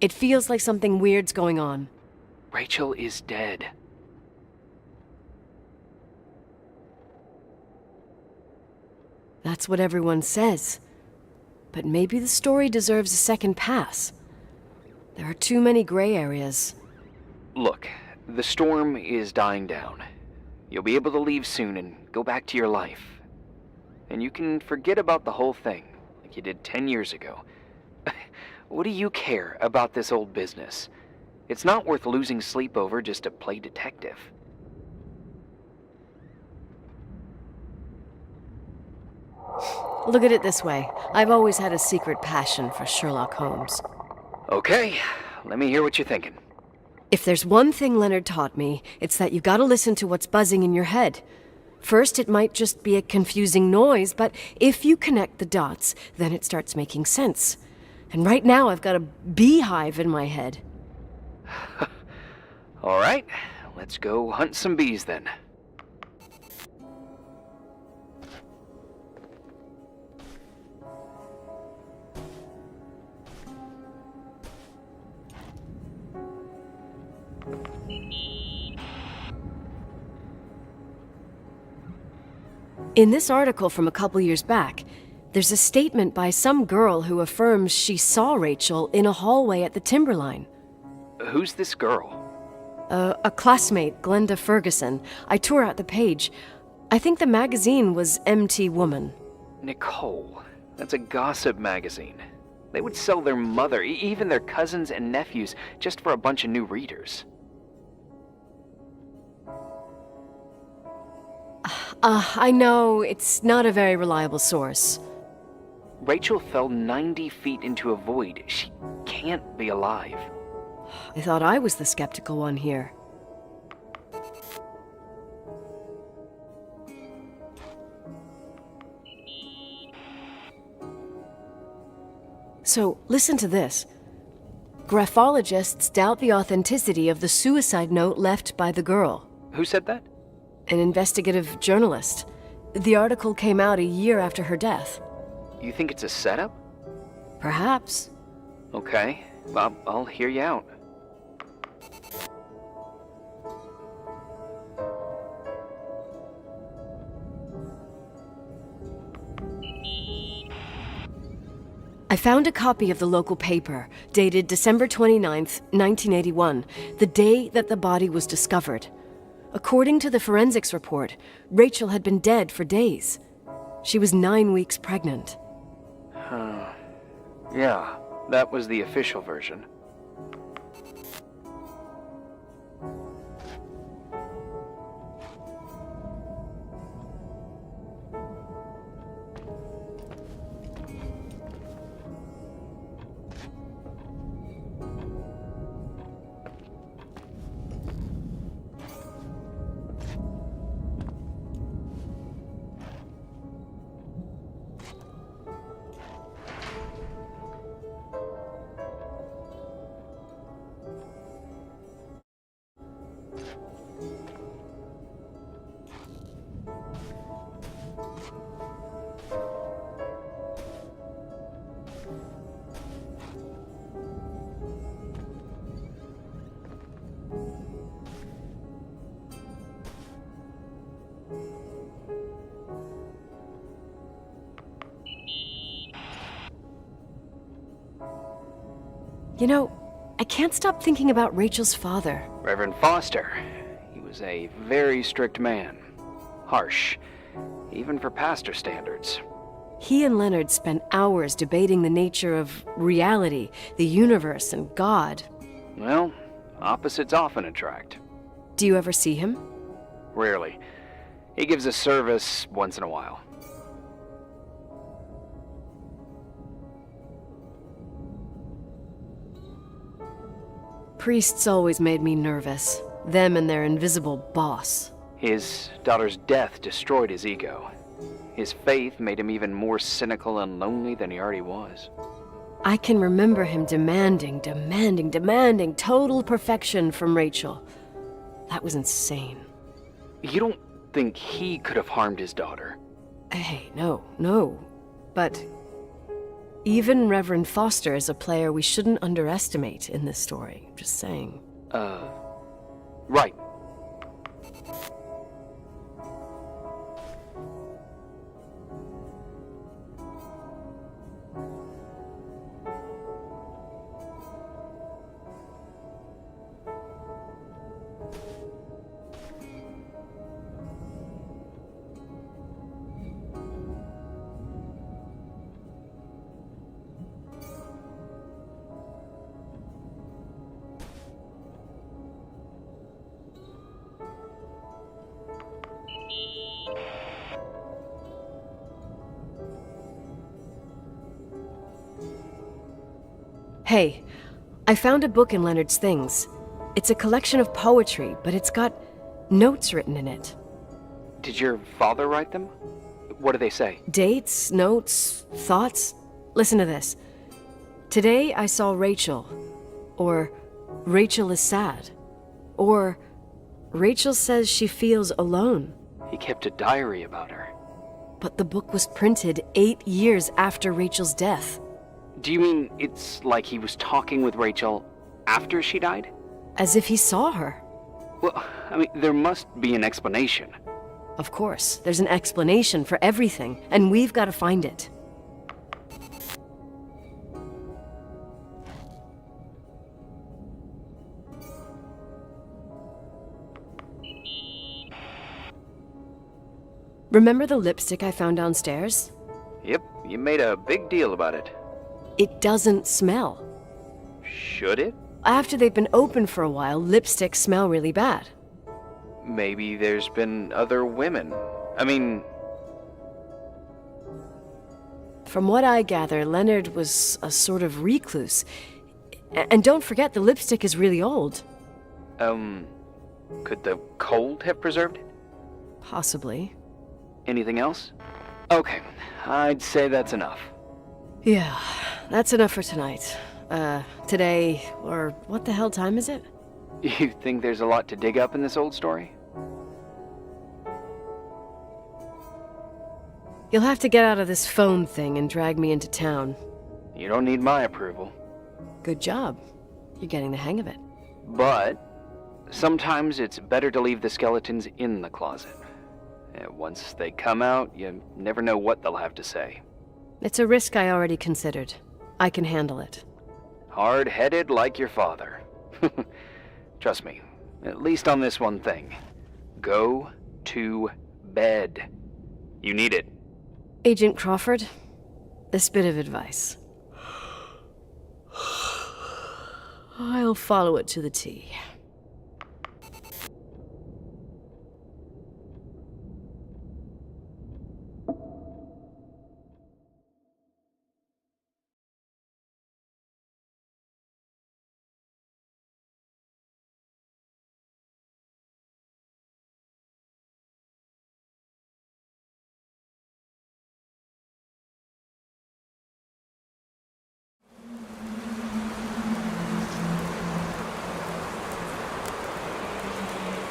It feels like something weird's going on. Rachel is dead. That's what everyone says. But maybe the story deserves a second pass. There are too many gray areas. Look, the storm is dying down. You'll be able to leave soon and go back to your life. And you can forget about the whole thing, like you did 10 years ago. What do you care about this old business? It's not worth losing sleep over just to play detective. Look at it this way. I've always had a secret passion for Sherlock Holmes. Okay, let me hear what you're thinking. If there's one thing Leonard taught me, it's that you've got to listen to what's buzzing in your head. First, it might just be a confusing noise, but if you connect the dots, then it starts making sense. And right now, I've got a beehive in my head. All right, let's go hunt some bees then. In this article from a couple years back, there's a statement by some girl who affirms she saw Rachel in a hallway at the Timberline. Who's this girl? A classmate, Glenda Ferguson. I tore out the page. I think the magazine was MT Woman. Nicole, that's a gossip magazine. They would sell their mother, even their cousins and nephews, just for a bunch of new readers. I know, it's not a very reliable source. Rachel fell 90 feet into a void. She can't be alive. I thought I was the skeptical one here. So, listen to this. Graphologists doubt the authenticity of the suicide note left by the girl. Who said that? An investigative journalist. The article came out a year after her death. You think it's a setup? Perhaps. Okay, I'll hear you out. I found a copy of the local paper, dated December 29th, 1981, the day that the body was discovered. According to the forensics report, Rachel had been dead for days. She was 9 weeks pregnant. Yeah, that was the official version. You know, I can't stop thinking about Rachel's father. Reverend Foster. He was a very strict man. Harsh, even for pastor standards. He and Leonard spent hours debating the nature of reality, the universe, and God. Well, opposites often attract. Do you ever see him? Rarely. He gives a service once in a while. Priests always made me nervous. Them and their invisible boss. His daughter's death destroyed his ego. His faith made him even more cynical and lonely than he already was. I can remember him demanding total perfection from Rachel. That was insane. You don't think he could have harmed his daughter? Hey, no. But Even Reverend Foster is a player we shouldn't underestimate in this story. Just saying. Right. Hey, I found a book in Leonard's things. It's a collection of poetry, but it's got notes written in it. Did your father write them? What do they say? Dates, notes, thoughts. Listen to this. Today I saw Rachel. Or Rachel is sad. Or Rachel says she feels alone. He kept a diary about her. But the book was printed 8 years after Rachel's death. Do you mean it's like he was talking with Rachel after she died? As if he saw her. Well, I mean, there must be an explanation. Of course, there's an explanation for everything, and we've got to find it. Remember the lipstick I found downstairs? Yep, you made a big deal about it. It doesn't smell. Should it? After they've been open for a while, lipsticks smell really bad. Maybe there's been other women. I mean... From what I gather, Leonard was a sort of recluse. And don't forget, the lipstick is really old. Could the cold have preserved it? Possibly. Anything else? Okay, I'd say that's enough. Yeah, that's enough for tonight. Today, or what the hell time is it? You think there's a lot to dig up in this old story? You'll have to get out of this phone thing and drag me into town. You don't need my approval. Good job. You're getting the hang of it. But sometimes it's better to leave the skeletons in the closet. Once they come out, you never know what they'll have to say. It's a risk I already considered. I can handle it. Hard-headed like your father. Trust me, at least on this one thing. Go to bed. You need it. Agent Crawford, this bit of advice. I'll follow it to the T.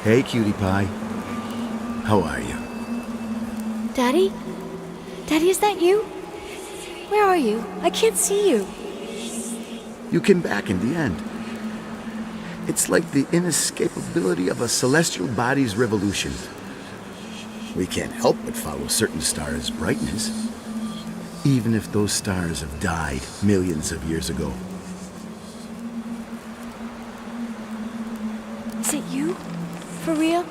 Hey, cutie pie. How are you? Daddy? Daddy, is that you? Where are you? I can't see you. You came back in the end. It's like the inescapability of a celestial body's revolution. We can't help but follow certain stars' brightness, even if those stars have died millions of years ago. Is it you? For real?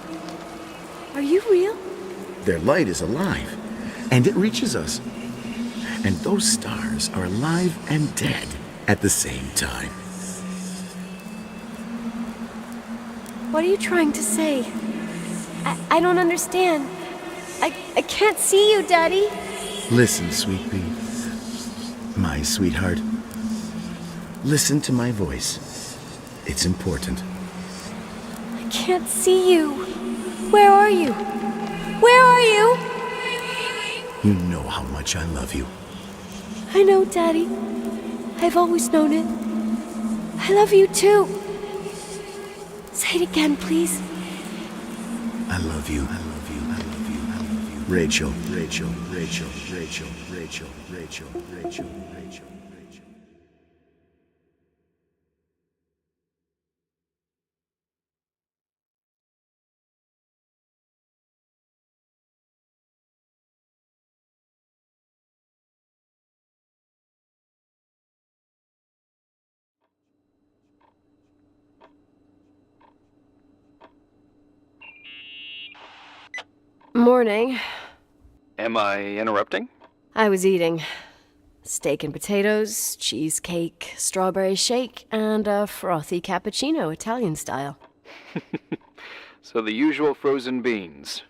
Are you real? Their light is alive, and it reaches us. And those stars are alive and dead at the same time. What are you trying to say? I don't understand. I can't see you, Daddy. Listen, sweet pea. My sweetheart. Listen to my voice. It's important. I can't see you. Where are you? Where are you? You know how much I love you. I know, Daddy. I've always known it. I love you too. Say it again, please. I love you. I love you. I love you. I love you. Rachel, Rachel, Rachel, Rachel, Rachel, Rachel, Rachel, Rachel. Morning. Am I interrupting? I was eating steak and potatoes, cheesecake, strawberry shake, and a frothy cappuccino, Italian style. So the usual frozen beans.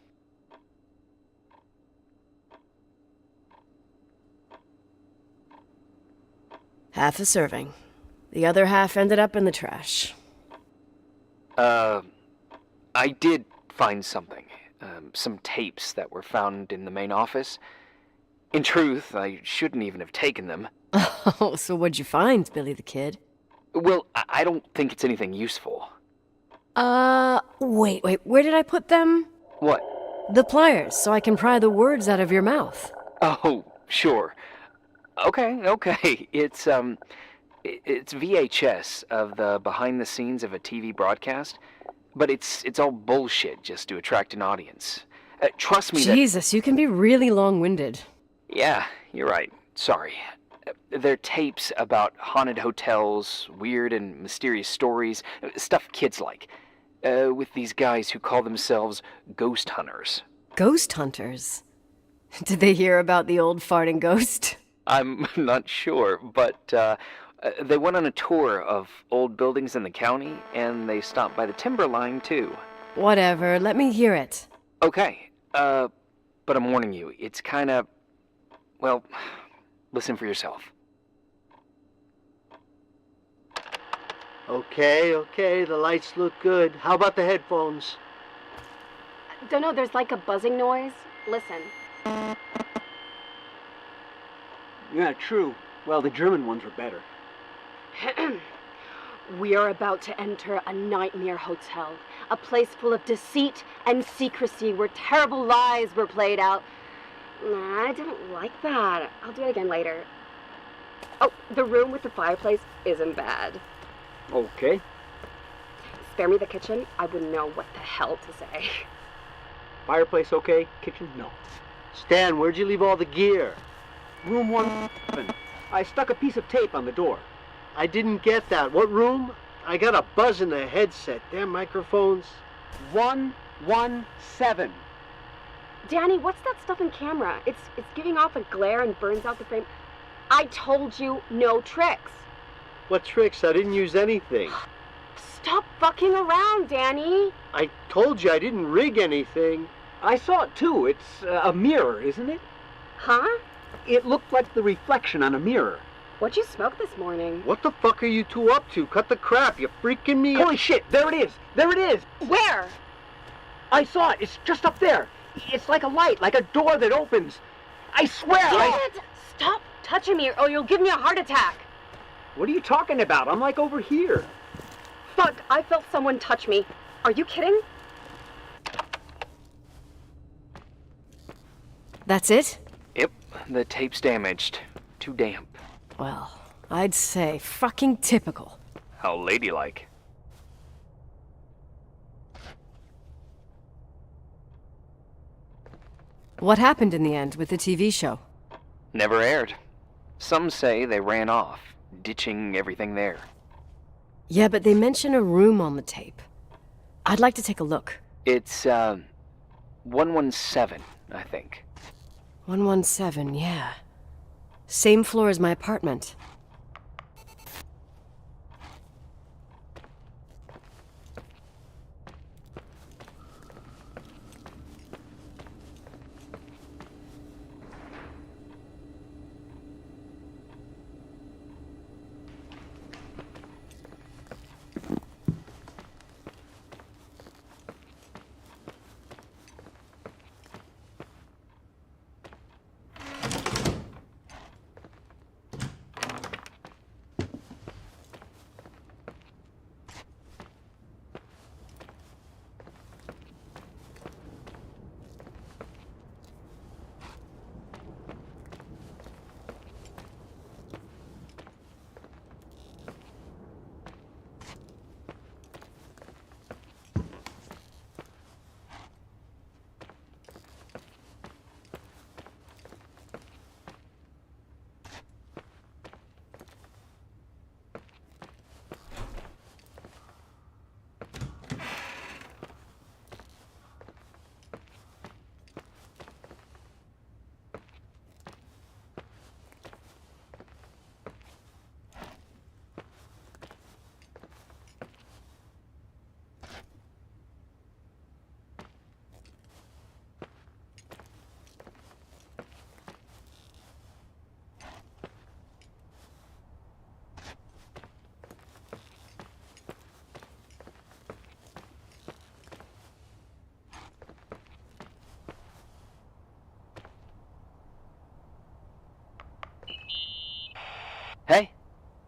Half a serving. The other half ended up in the trash. I did find something. Some tapes that were found in the main office. In truth, I shouldn't even have taken them. Oh, so what'd you find, Billy the Kid? Well, I don't think it's anything useful. Wait, where did I put them? What? The pliers, so I can pry the words out of your mouth. Oh, sure. Okay. It's VHS of the behind the scenes of a TV broadcast, but it's all bullshit just to attract an audience. Trust me Jesus, you can be really long-winded. Yeah, you're right. Sorry. They're tapes about haunted hotels, weird and mysterious stories, stuff kids like. With these guys who call themselves ghost hunters. Ghost hunters? Did they hear about the old farting ghost? I'm not sure, but they went on a tour of old buildings in the county, and they stopped by the timberline, too. Whatever, let me hear it. Okay, but I'm warning you, it's kinda... Well, listen for yourself. Okay, the lights look good. How about the headphones? Don't know, there's like a buzzing noise. Listen. Yeah, true. Well, the German ones were better. We are about to enter a nightmare hotel. A place full of deceit and secrecy where terrible lies were played out. Nah, I don't like that. I'll do it again later. Oh, the room with the fireplace isn't bad. Okay. Spare me the kitchen. I wouldn't know what the hell to say. Fireplace okay? Kitchen? No. Stan, where'd you leave all the gear? Room 1. I stuck a piece of tape on the door. I didn't get that. What room? I got a buzz in the headset. Damn microphones. 117. Danny, what's that stuff in camera? It's giving off a glare and burns out the frame. I told you no tricks. What tricks? I didn't use anything. Stop fucking around, Danny. I told you I didn't rig anything. I saw it too. It's a mirror, isn't it? Huh? It looked like the reflection on a mirror. What'd you smoke this morning? What the fuck are you two up to? Cut the crap. You're freaking me out. Holy shit, there it is. There it is. Where? I saw it. It's just up there. It's like a light, like a door that opens. I swear. Damn it! Stop touching me or you'll give me a heart attack. What are you talking about? I'm like over here. Fuck, I felt someone touch me. Are you kidding? That's it? Yep, the tape's damaged. Too damp. Well, I'd say fucking typical. How ladylike. What happened in the end with the TV show? Never aired. Some say they ran off, ditching everything there. Yeah, but they mention a room on the tape. I'd like to take a look. It's, 117, I think. 117, yeah. Same floor as my apartment.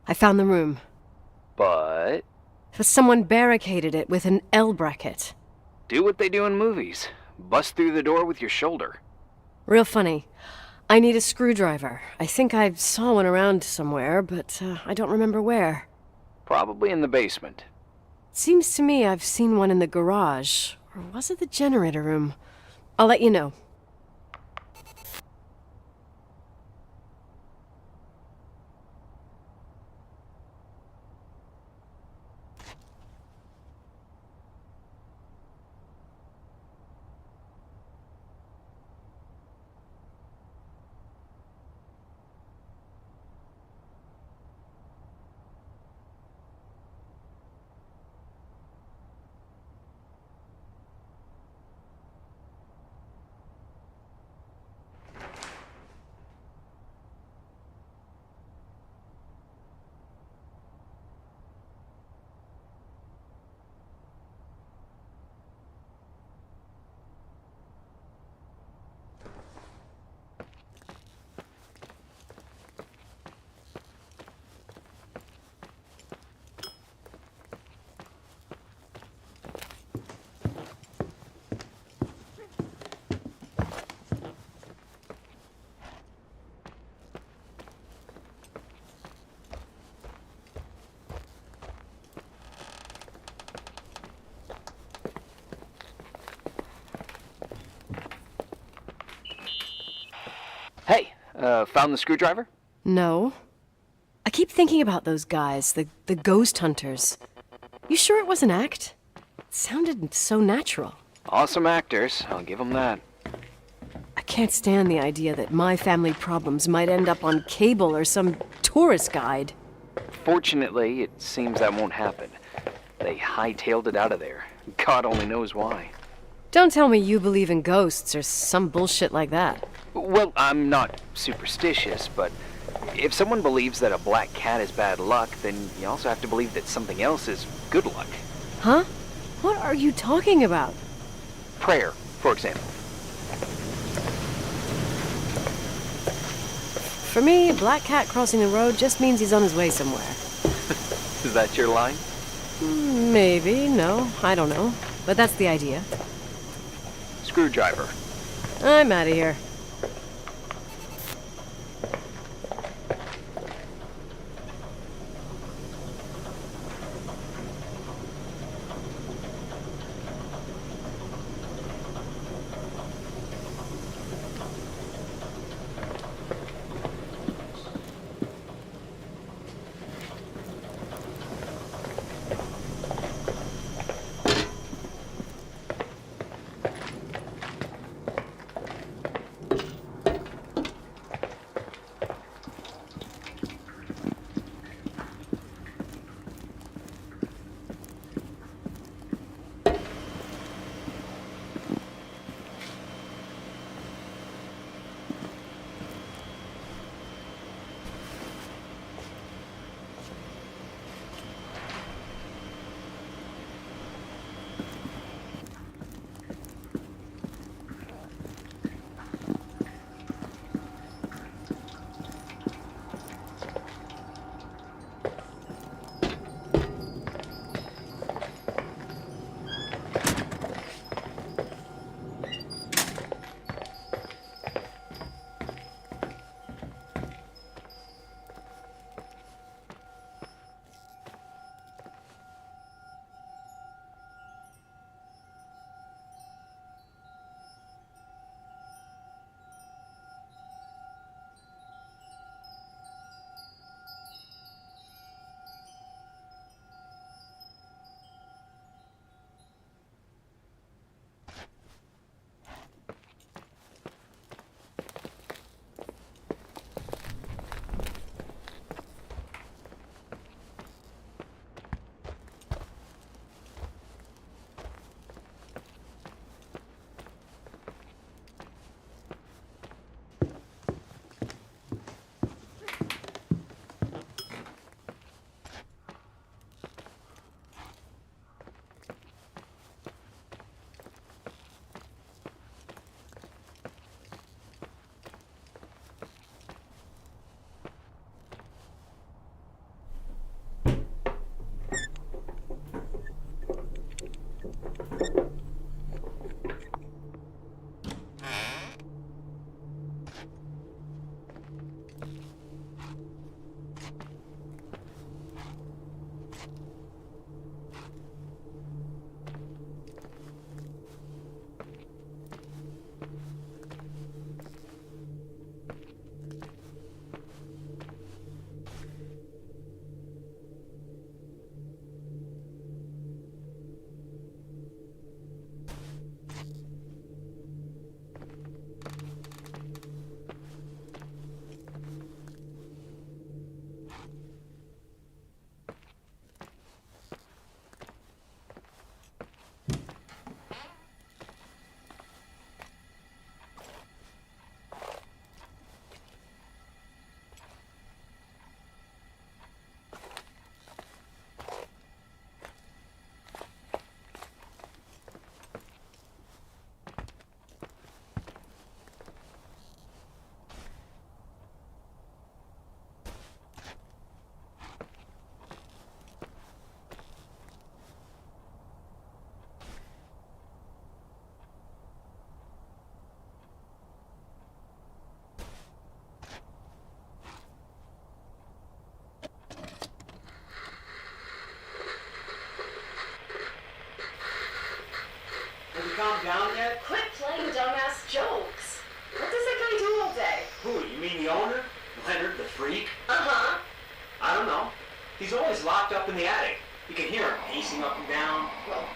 I found the room. But Someone barricaded it with an L bracket. do what they do in movies. Bust through the door with your shoulder. Real funny. I need a screwdriver. I think I saw one around somewhere, but I don't remember where. Probably in the basement. Seems to me I've seen one in the garage. Or was it the generator room? I'll let you know. Hey, found the screwdriver? No. I keep thinking about those guys, the ghost hunters. You sure it was an act? It sounded so natural. Awesome actors, I'll give them that. I can't stand the idea that my family problems might end up on cable or some tourist guide. Fortunately, it seems that won't happen. They hightailed it out of there. God only knows why. Don't tell me you believe in ghosts or some bullshit like that. Well, I'm not superstitious, but if someone believes that a black cat is bad luck, then you also have to believe that something else is good luck. Huh? What are you talking about? Prayer, for example. For me, a black cat crossing the road just means he's on his way somewhere. Is that your line? Maybe, no, I don't know. But that's the idea. Screwdriver. I'm out of here.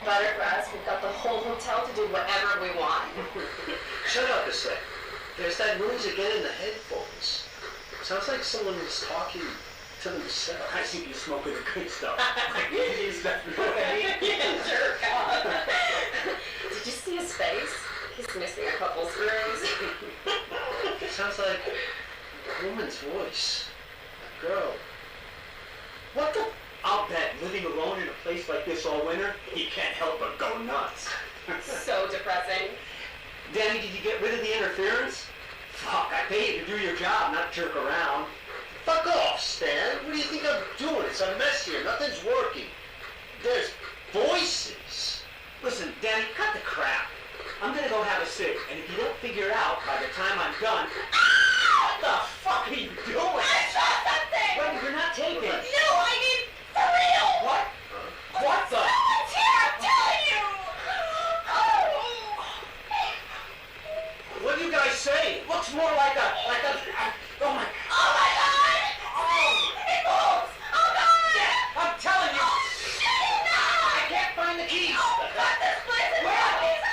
Better for us. We've got the whole hotel to do whatever we want. Shut up a sec. There's that noise again in the headphones. Sounds like someone is talking to themselves. I think you're smoking the good stuff. He's Jerk off. Did you see his face? He's missing a couple screws. It sounds like a woman's voice. A girl. What the? I'll bet living alone in a place like this all winter, he can't help but go nuts. So depressing. Danny, did you get rid of the interference? Fuck, I pay you to do your job, not jerk around. Fuck off, Stan. What do you think I'm doing? It's a mess here. Nothing's working. There's voices. Listen, Danny, cut the crap. I'm gonna go have a cig, and if you don't figure it out by the time I'm done... What the fuck are you doing? I saw something! Wait, you're not taping. No, I mean, for real! What? What the? Someone's here, I'm telling you! What do you guys say? It looks more like a... oh my... Oh my god! See? It moves! Oh god! Yeah, I'm telling you! Shit, no! I can't find the keys! Oh god, this place is Where? zombies!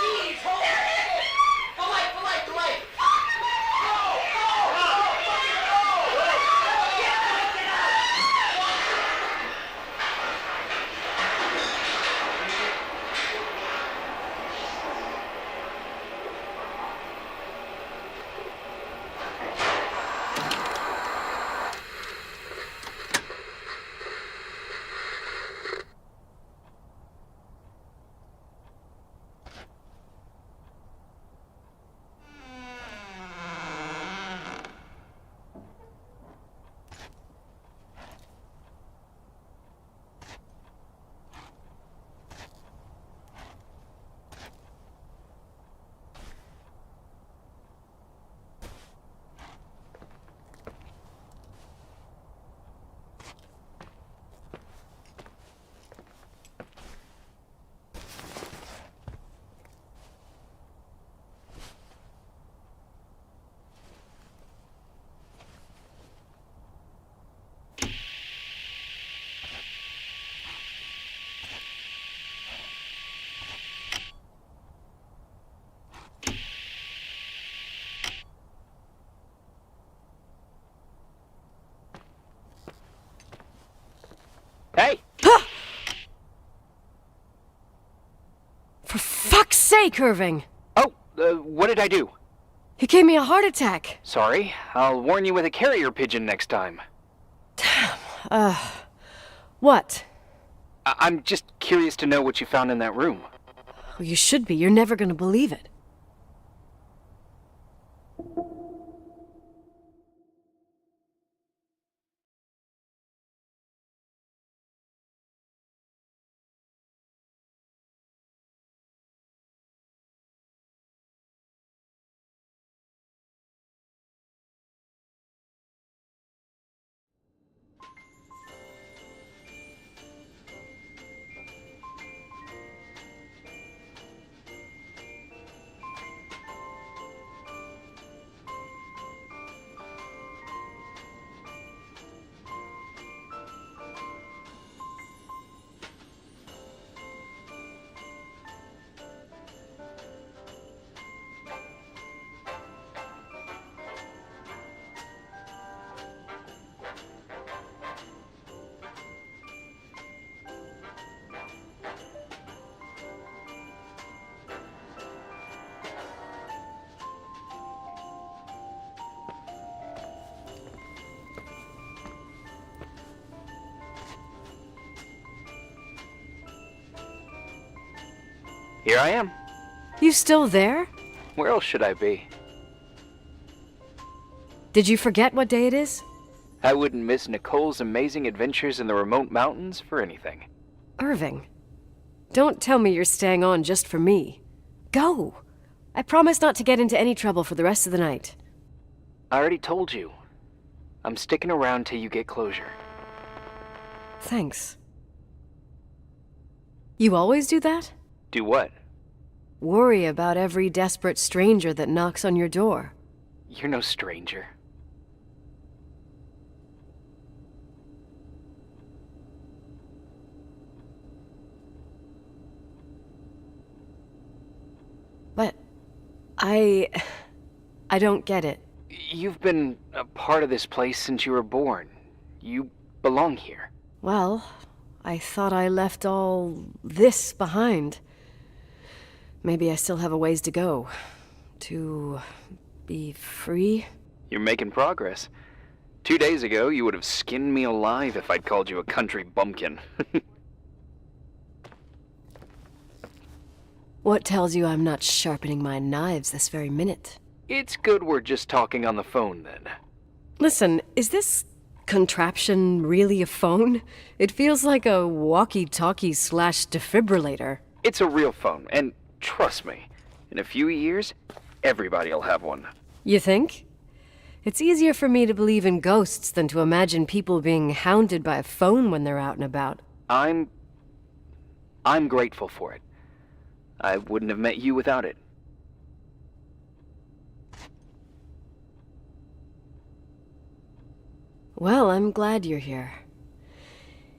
Keys, hold There on! it is! The light! Fuck, I'm Go! Hey! For fuck's sake, Irving! Oh, what did I do? You gave me a heart attack. Sorry. I'll warn you with a carrier pigeon next time. What? I'm just curious to know what you found in that room. Well, you should be. You're never gonna believe it. Here I am. You still there? Where else should I be? Did you forget what day it is? I wouldn't miss Nicole's amazing adventures in the remote mountains for anything. Irving, don't tell me you're staying on just for me. Go! I promise not to get into any trouble for the rest of the night. I already told you. I'm sticking around till you get closure. Thanks. You always do that? Do what? Worry about every desperate stranger that knocks on your door. You're no stranger. I don't get it. You've been a part of this place since you were born. You belong here. Well, I thought I left all this behind. Maybe I still have a ways to go. To be free? You're making progress. 2 days ago, you would have skinned me alive if I'd called you a country bumpkin. What tells you I'm not sharpening my knives this very minute? It's good we're just talking on the phone, then. Listen, is this contraption really a phone? It feels like a walkie-talkie / defibrillator. It's a real phone, and trust me, in a few years, everybody'll have one. You think? It's easier for me to believe in ghosts than to imagine people being hounded by a phone when they're out and about. I'm grateful for it. I wouldn't have met you without it. Well, I'm glad you're here.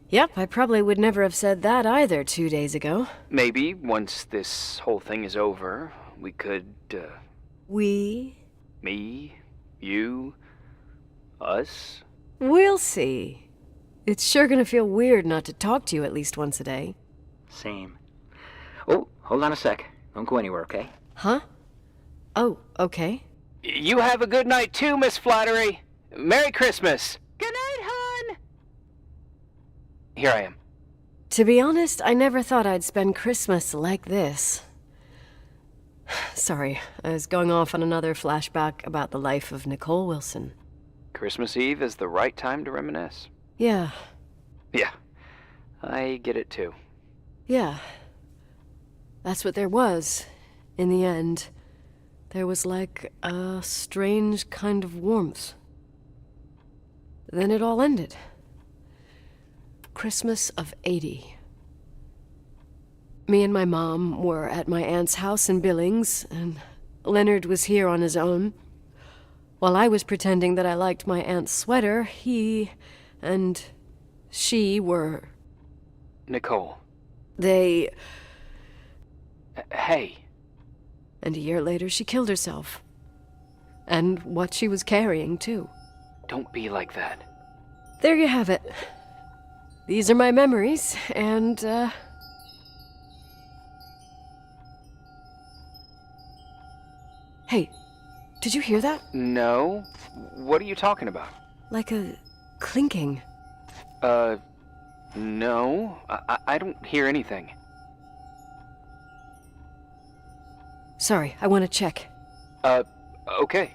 Yep, I probably would never have said that either 2 days ago. Maybe, once this whole thing is over, we could, We? me, you, us? We'll see. It's sure gonna feel weird not to talk to you at least once a day. Same. Oh, hold on a sec. Don't go anywhere, okay? Huh? Oh, okay. You have a good night too, Miss Flattery. Merry Christmas. Good night, hon. Here I am. To be honest, I never thought I'd spend Christmas like this. Sorry, I was going off on another flashback about the life of Nicole Wilson. Christmas Eve is the right time to reminisce. Yeah, Yeah, I get it too. yeah. That's what there was, in the end. There was like a strange kind of warmth. Then it all ended. Christmas of '80. Me and my mom were at my aunt's house in Billings, and Leonard was here on his own. While I was pretending that I liked my aunt's sweater, he and she were... Nicole. They... Hey. And a year later, she killed herself. And what she was carrying, too. Don't be like that. There you have it. These are my memories, and, Hey, did you hear that? No? What are you talking about? Like a clinking. No. I don't hear anything. Sorry, I want to check. Okay.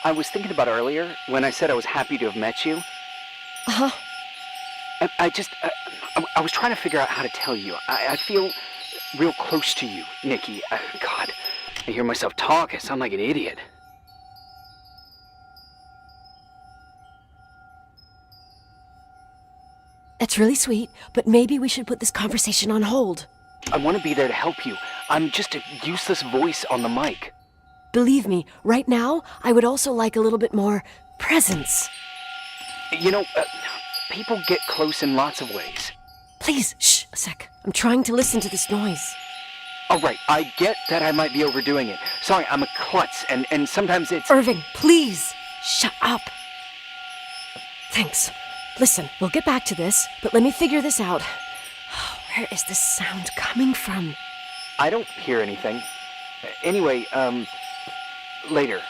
I was thinking about earlier when I said I was happy to have met you. Uh-huh. I was trying to figure out how to tell you. I feel real close to you, Nikki. God, I hear myself talk. I sound like an idiot. That's really sweet, but maybe we should put this conversation on hold. I want to be there to help you. I'm just a useless voice on the mic. Believe me, right now, I would also like a little bit more presence. You know, people get close in lots of ways. Please, shh, a sec. I'm trying to listen to this noise. All right, I get that I might be overdoing it. Sorry, I'm a klutz, and sometimes it's... Irving, please, shut up. Thanks. Listen, we'll get back to this, but let me figure this out. Where is this sound coming from? I don't hear anything. Anyway, later.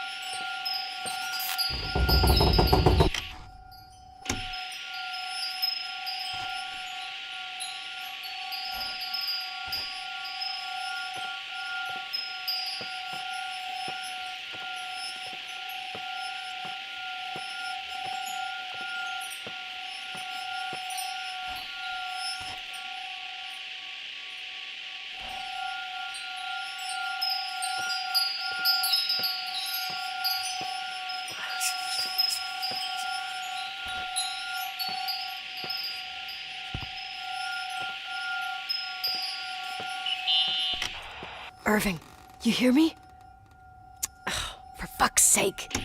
Irving, you hear me? Oh, for fuck's sake.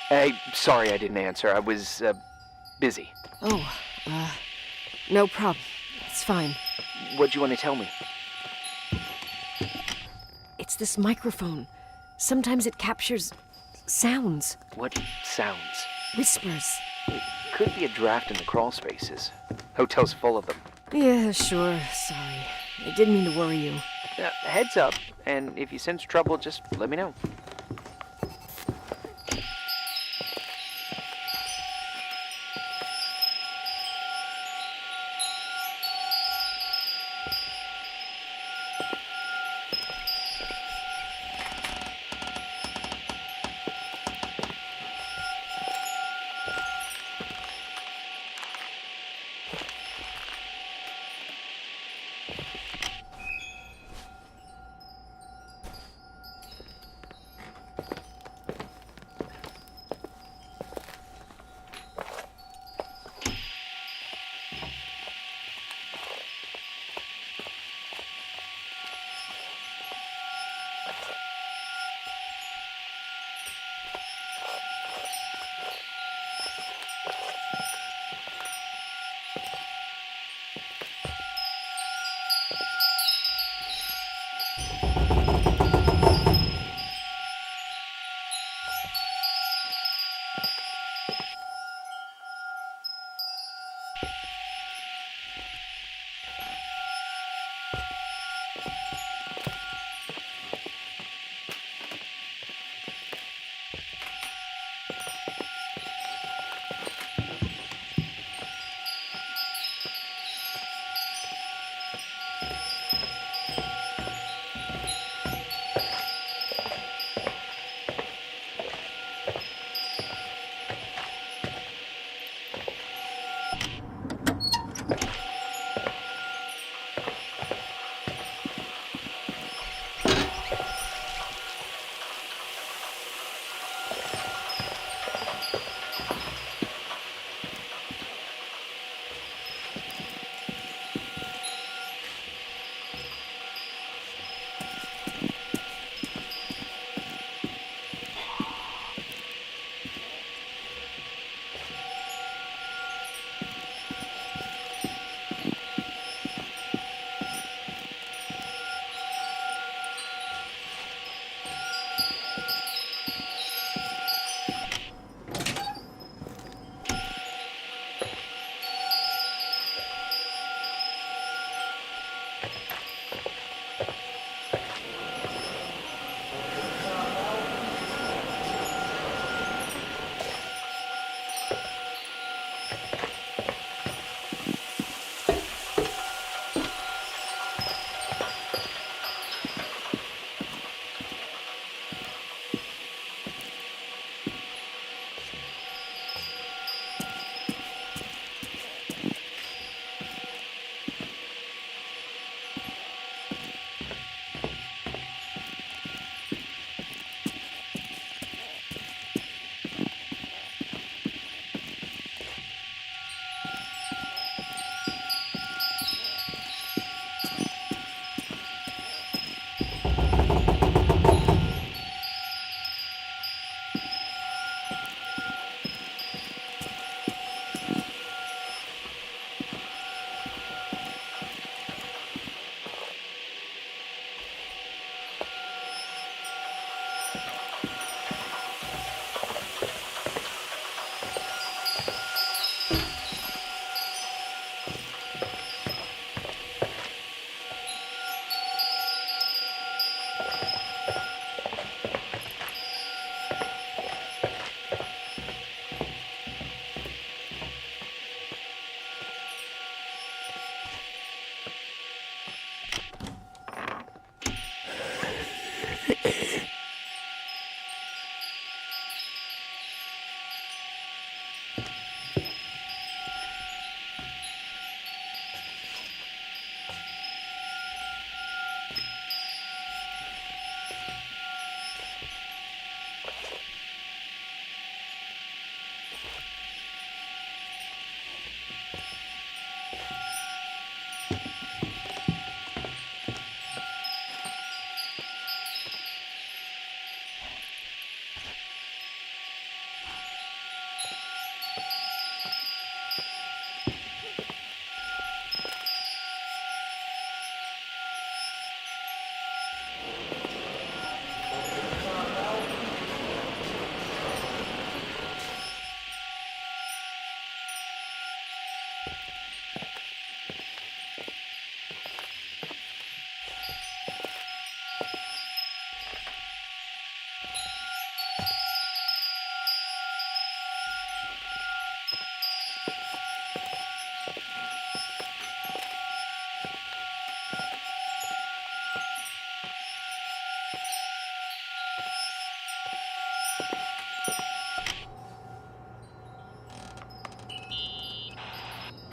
Hey, sorry I didn't answer. I was, busy. Oh, no problem. It's fine. What'd you want to tell me? It's this microphone. Sometimes it captures sounds, What sounds? whispers. It could be a draft in the crawl spaces. Hotel's full of them. Yeah, sure. Sorry. I didn't mean to worry you. Heads up, and if you sense trouble, just let me know.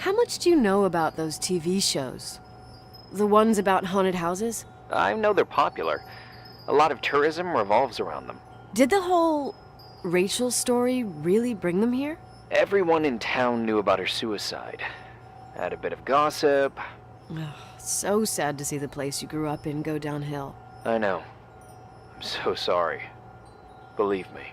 How much do you know about those TV shows? The ones about haunted houses? I know they're popular. A lot of tourism revolves around them. Did the whole Rachel story really bring them here? Everyone in town knew about her suicide. Had a bit of gossip. Ugh, so sad to see the place you grew up in go downhill. I know. I'm so sorry. Believe me.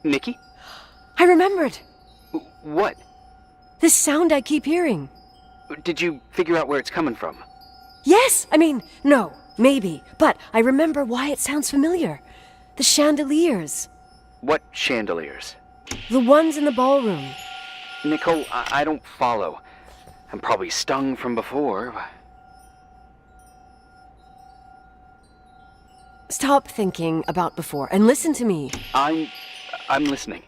Nikki? I remembered. What? This sound I keep hearing. Did you figure out where it's coming from? Yes! I mean, no, maybe. But I remember why it sounds familiar. The chandeliers. What chandeliers? The ones in the ballroom. Nicole, I don't follow. I'm probably stung from before. Stop thinking about before and listen to me. I'm listening.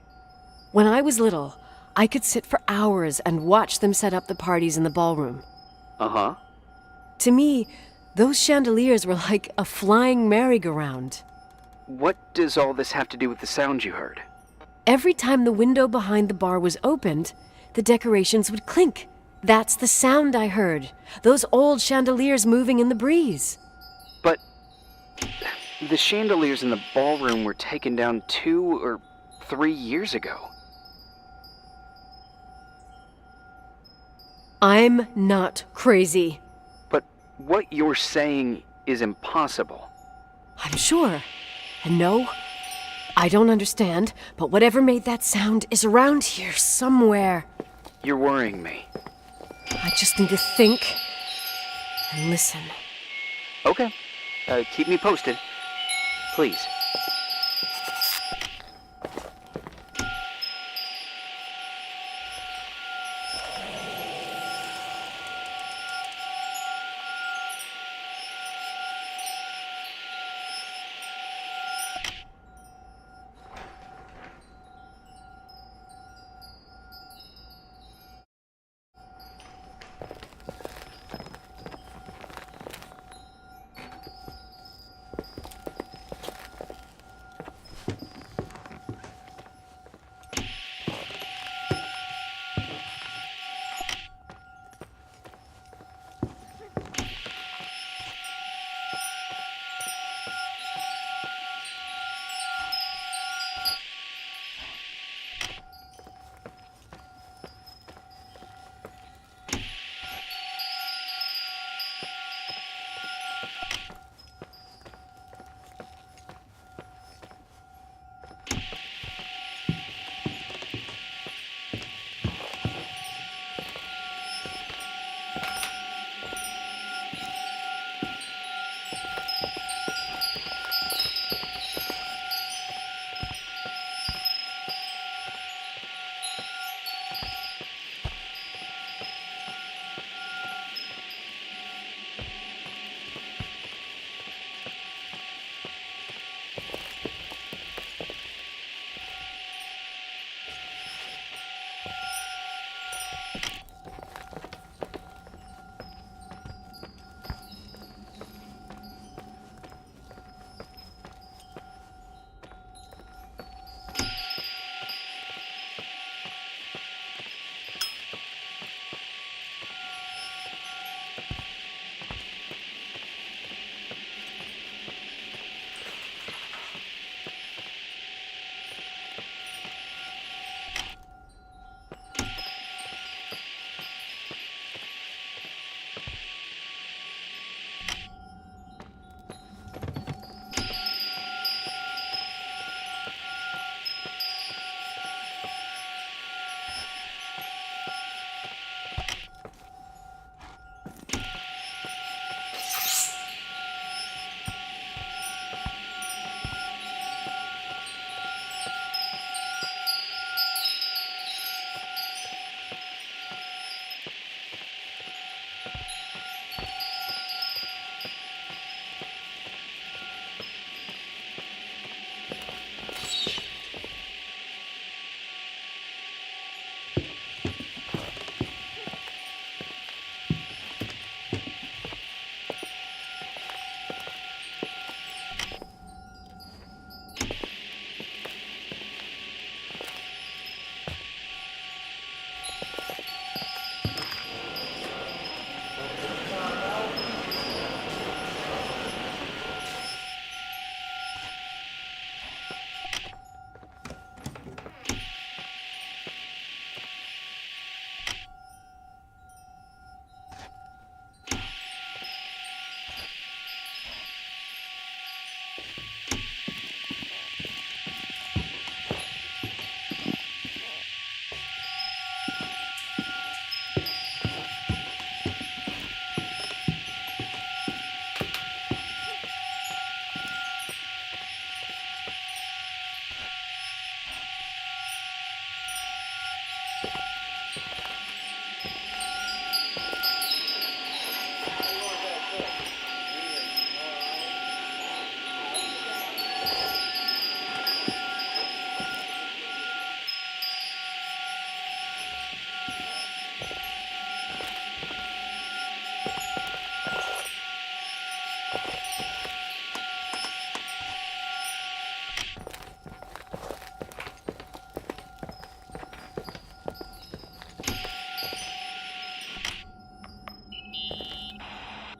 When I was little, I could sit for hours and watch them set up the parties in the ballroom. Uh-huh. To me, those chandeliers were like a flying merry-go-round. What does all this have to do with the sound you heard? Every time the window behind the bar was opened, the decorations would clink. That's the sound I heard. Those old chandeliers moving in the breeze. But the chandeliers in the ballroom were taken down 2 or 3 years ago. I'm not crazy. But what you're saying is impossible. I'm sure. And no, I don't understand, but whatever made that sound is around here somewhere. You're worrying me. I just need to think and listen. Okay. Keep me posted. Please.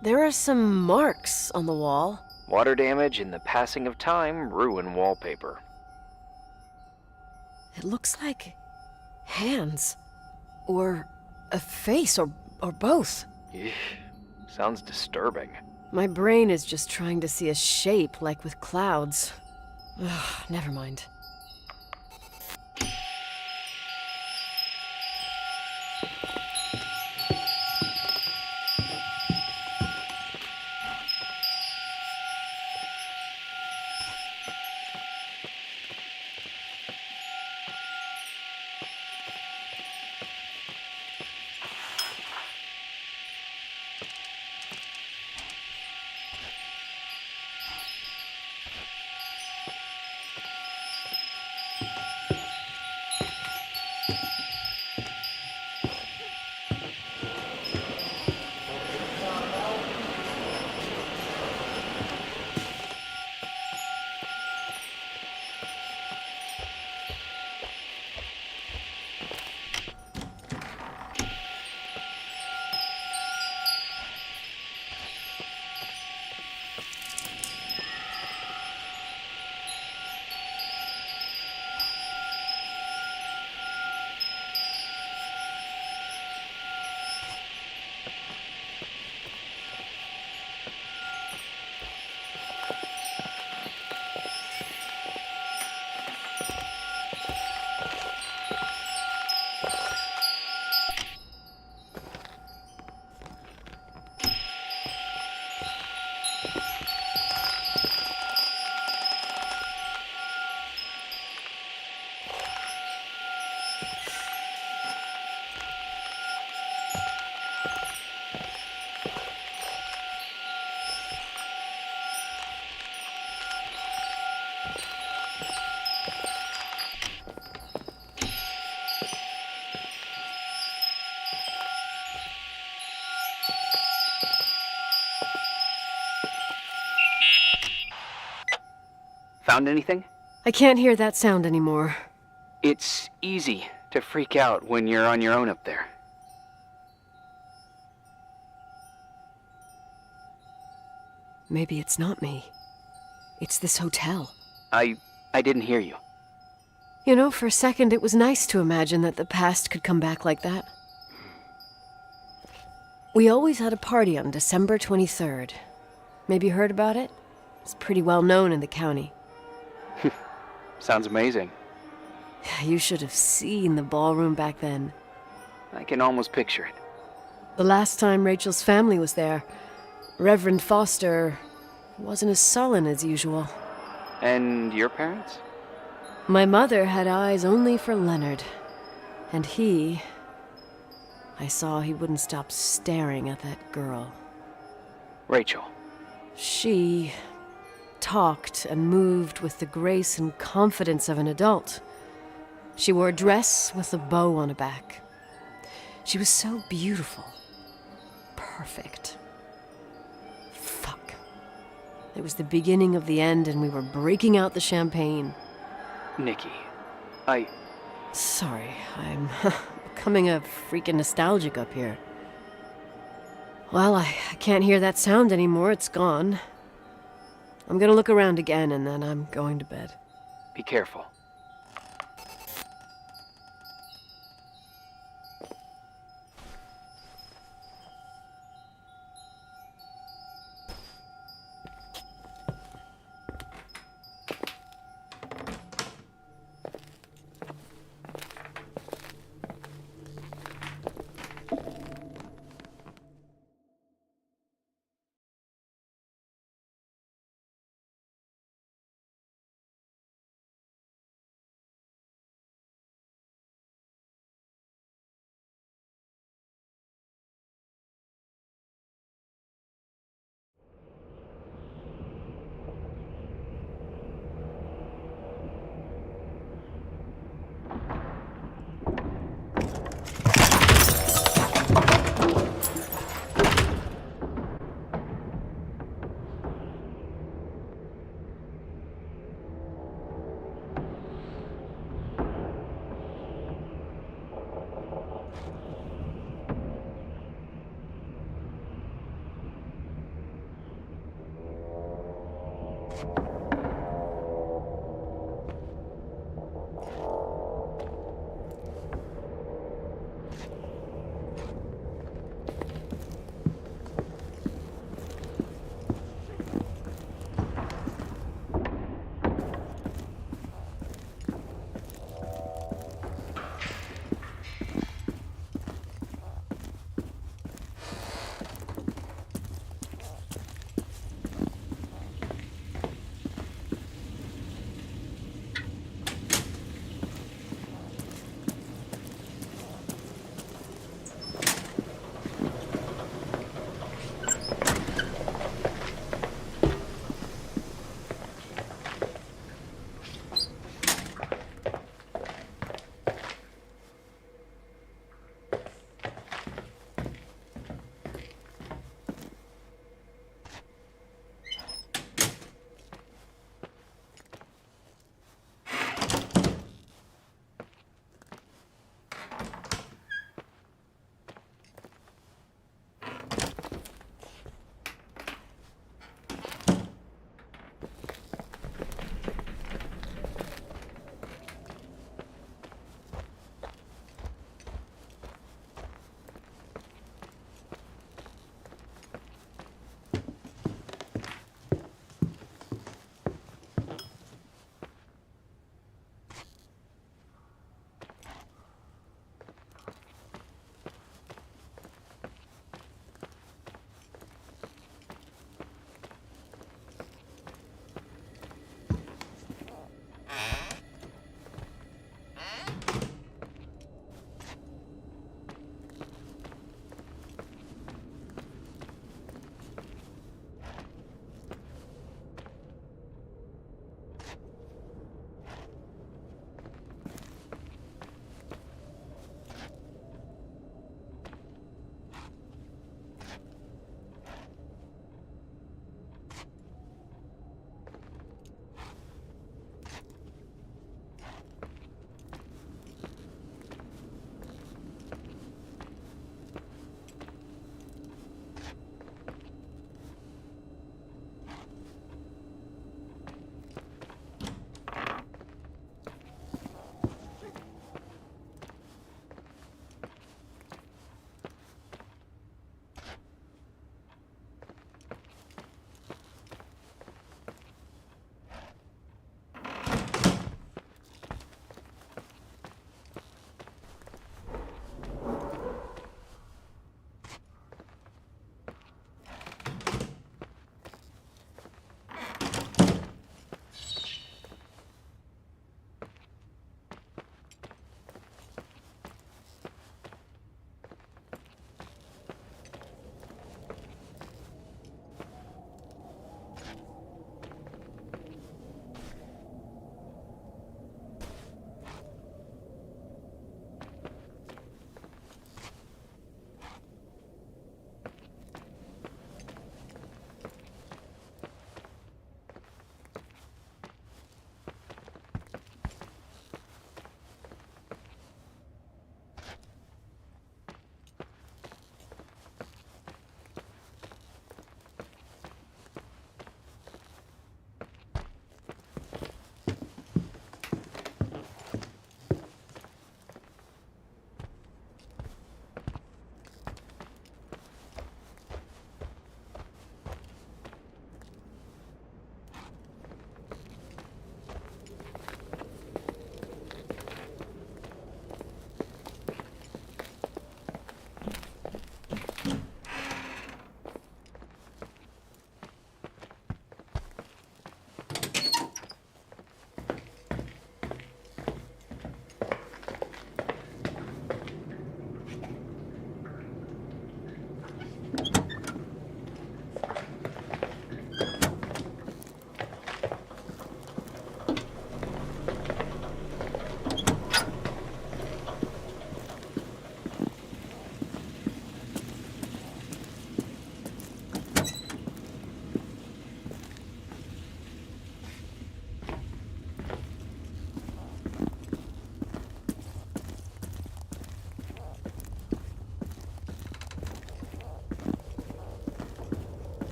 There are some marks on the wall. Water damage and the passing of time ruin wallpaper. It looks like hands. Or a face, or both. Eesh, sounds disturbing. My brain is just trying to see a shape, like with clouds. Ugh, never mind. Found anything? I can't hear that sound anymore. It's easy to freak out when you're on your own up there. Maybe it's not me. It's this hotel. I didn't hear you. You know, for a second it was nice to imagine that the past could come back like that. We always had a party on December 23rd. Maybe you heard about it? It's pretty well known in the county. Sounds amazing. You should have seen the ballroom back then. I can almost picture it. The last time Rachel's family was there, Reverend Foster wasn't as sullen as usual. And your parents? My mother had eyes only for Leonard. And I saw he wouldn't stop staring at that girl. Rachel. She talked and moved with the grace and confidence of an adult. She wore a dress with a bow on her back. She was so beautiful. Perfect. Fuck. It was the beginning of the end and we were breaking out the champagne. Nikki. Sorry, I'm becoming a freaking nostalgic up here. Well, I can't hear that sound anymore. It's gone. I'm gonna look around again and then I'm going to bed. Be careful.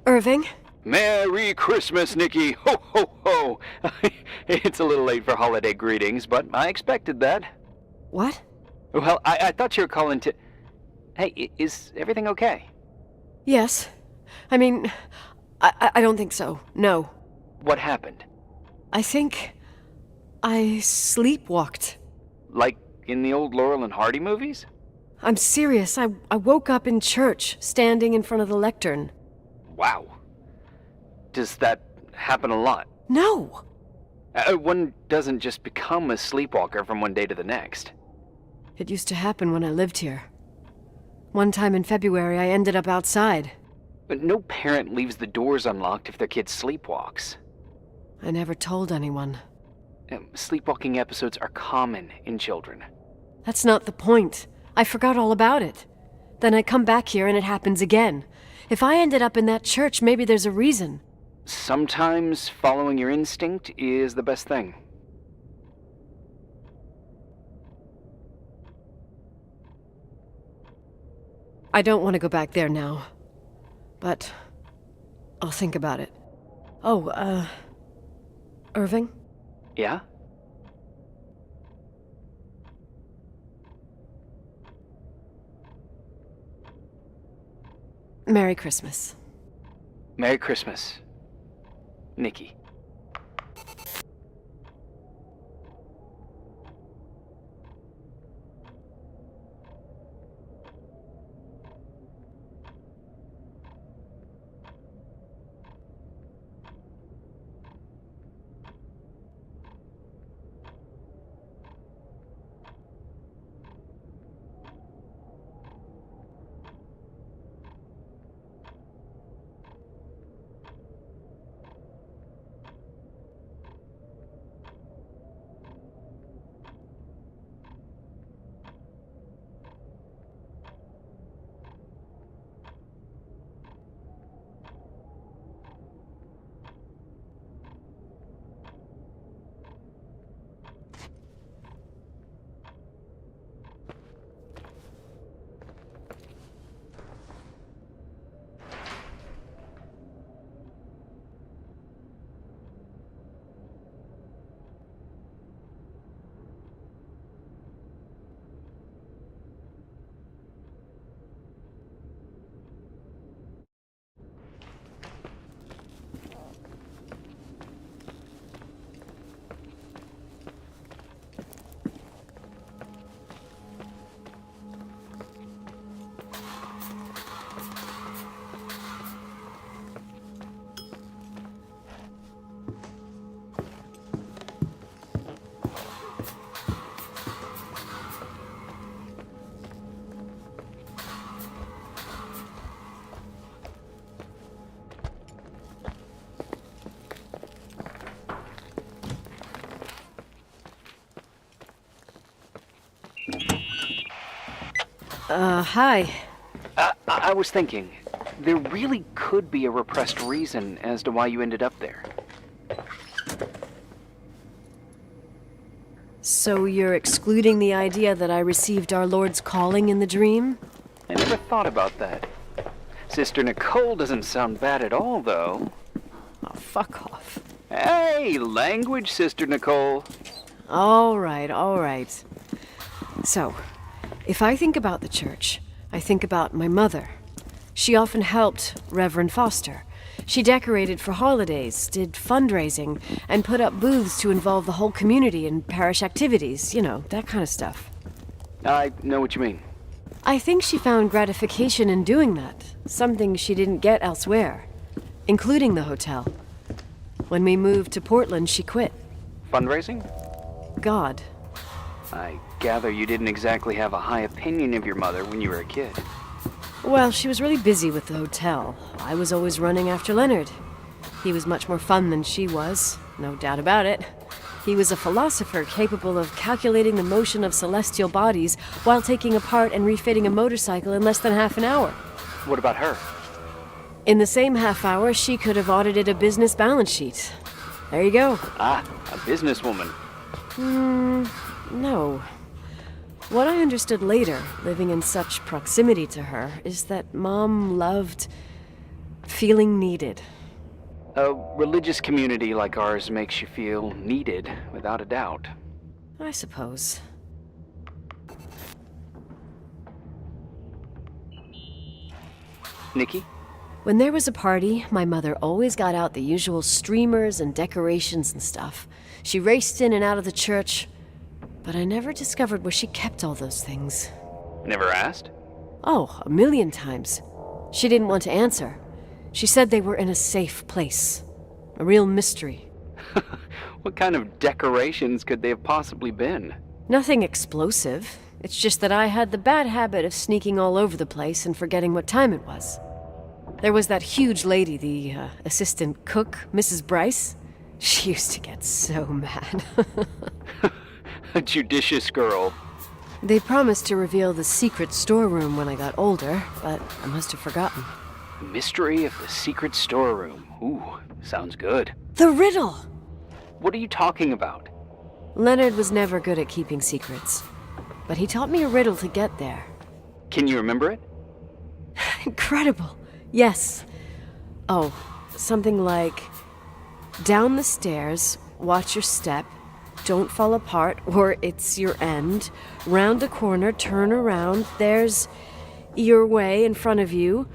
Irving? Merry Christmas, Nikki! Ho, ho, ho! It's a little late for holiday greetings, but I expected that. What? Well, I thought you were calling to... Hey, is everything okay? Yes. I mean, I don't think so. No. What happened? I think I sleepwalked. Like in the old Laurel and Hardy movies? I'm serious. I woke up in church, standing in front of the lectern. Wow. Does that happen a lot? No. One doesn't just become a sleepwalker from one day to the next. It used to happen when I lived here. One time in February, I ended up outside. But no parent leaves the doors unlocked if their kid sleepwalks. I never told anyone. Sleepwalking episodes are common in children. That's not the point. I forgot all about it. Then I come back here and it happens again. If I ended up in that church, maybe there's a reason. Sometimes following your instinct is the best thing. I don't want to go back there now. But I'll think about it. Oh, Irving? Yeah? Merry Christmas. Merry Christmas, Nikki. Hi. I was thinking, there really could be a repressed reason as to why you ended up there. So you're excluding the idea that I received our Lord's calling in the dream? I never thought about that. Sister Nicole doesn't sound bad at all, though. Oh, fuck off. Hey, language, Sister Nicole. All right. So, if I think about the church, I think about my mother. She often helped Reverend Foster. She decorated for holidays, did fundraising, and put up booths to involve the whole community in parish activities, you know, that kind of stuff. I know what you mean. I think she found gratification in doing that, something she didn't get elsewhere, including the hotel. When we moved to Portland, she quit. Fundraising? God. I gather you didn't exactly have a high opinion of your mother when you were a kid. Well, she was really busy with the hotel. I was always running after Leonard. He was much more fun than she was, no doubt about it. He was a philosopher capable of calculating the motion of celestial bodies while taking apart and refitting a motorcycle in less than half an hour. What about her? In the same half hour, she could have audited a business balance sheet. There you go. Ah, a businesswoman. No. What I understood later, living in such proximity to her, is that Mom loved feeling needed. A religious community like ours makes you feel needed, without a doubt. I suppose. Nikki? When there was a party, my mother always got out the usual streamers and decorations and stuff. She raced in and out of the church, but I never discovered where she kept all those things. Never asked? Oh, 1,000,000 times. She didn't want to answer. She said they were in a safe place. A real mystery. What kind of decorations could they have possibly been? Nothing explosive. It's just that I had the bad habit of sneaking all over the place and forgetting what time it was. There was that huge lady, the assistant cook, Mrs. Bryce. She used to get so mad. A judicious girl. They promised to reveal the secret storeroom when I got older, but I must have forgotten. The mystery of the secret storeroom. Ooh, sounds good. The riddle! What are you talking about? Leonard was never good at keeping secrets, but he taught me a riddle to get there. Can you remember it? Incredible. Yes. Oh, something like, down the stairs, watch your step, don't fall apart or it's your end, round a corner, turn around, there's your way in front of you.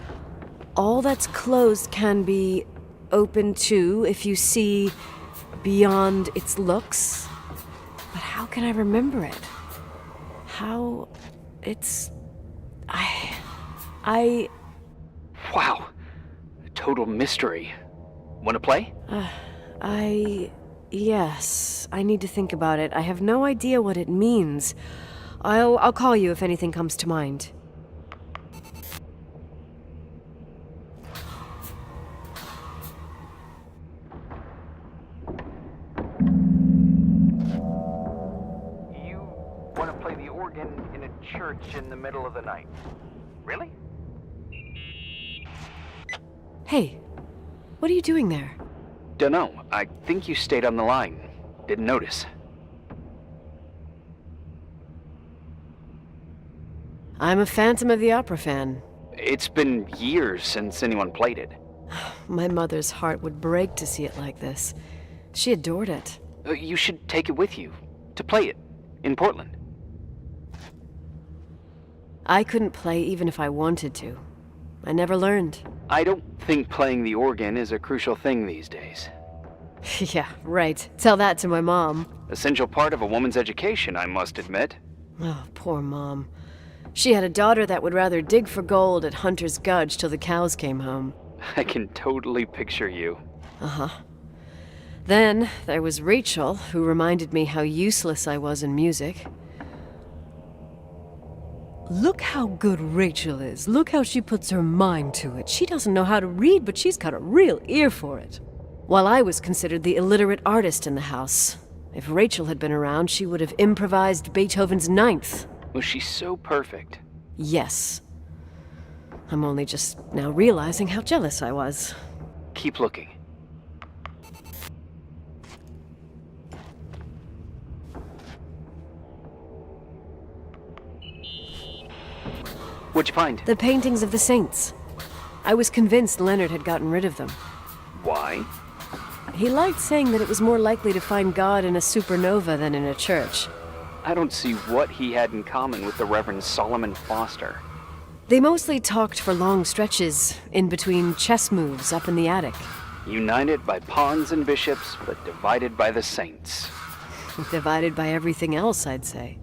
All that's closed can be opened too if you see beyond its looks. But how can I remember it? How it's... I... Wow. A total mystery. Want to play? Yes. I need to think about it. I have no idea what it means. I'll call you if anything comes to mind. You want to play the organ in a church in the middle of the night? Really? Hey, what are you doing there? Dunno. I think you stayed on the line. Didn't notice. I'm a Phantom of the Opera fan. It's been years since anyone played it. My mother's heart would break to see it like this. She adored it. You should take it with you. To play it. In Portland. I couldn't play even if I wanted to. I never learned. I don't think playing the organ is a crucial thing these days. Yeah, right. Tell that to my mom. Essential part of a woman's education, I must admit. Oh, poor Mom. She had a daughter that would rather dig for gold at Hunter's Gulch till the cows came home. I can totally picture you. Uh-huh. Then there was Rachel, who reminded me how useless I was in music. Look how good Rachel is. Look how she puts her mind to it. She doesn't know how to read, but she's got a real ear for it. While I was considered the illiterate artist in the house. If Rachel had been around, she would have improvised Beethoven's Ninth. Was she so perfect? Yes. I'm only just now realizing how jealous I was. Keep looking. What'd you find? The paintings of the saints. I was convinced Leonard had gotten rid of them. Why? He liked saying that it was more likely to find God in a supernova than in a church. I don't see what he had in common with the Reverend Solomon Foster. They mostly talked for long stretches, in between chess moves up in the attic. United by pawns and bishops, but divided by the saints. Divided by everything else, I'd say.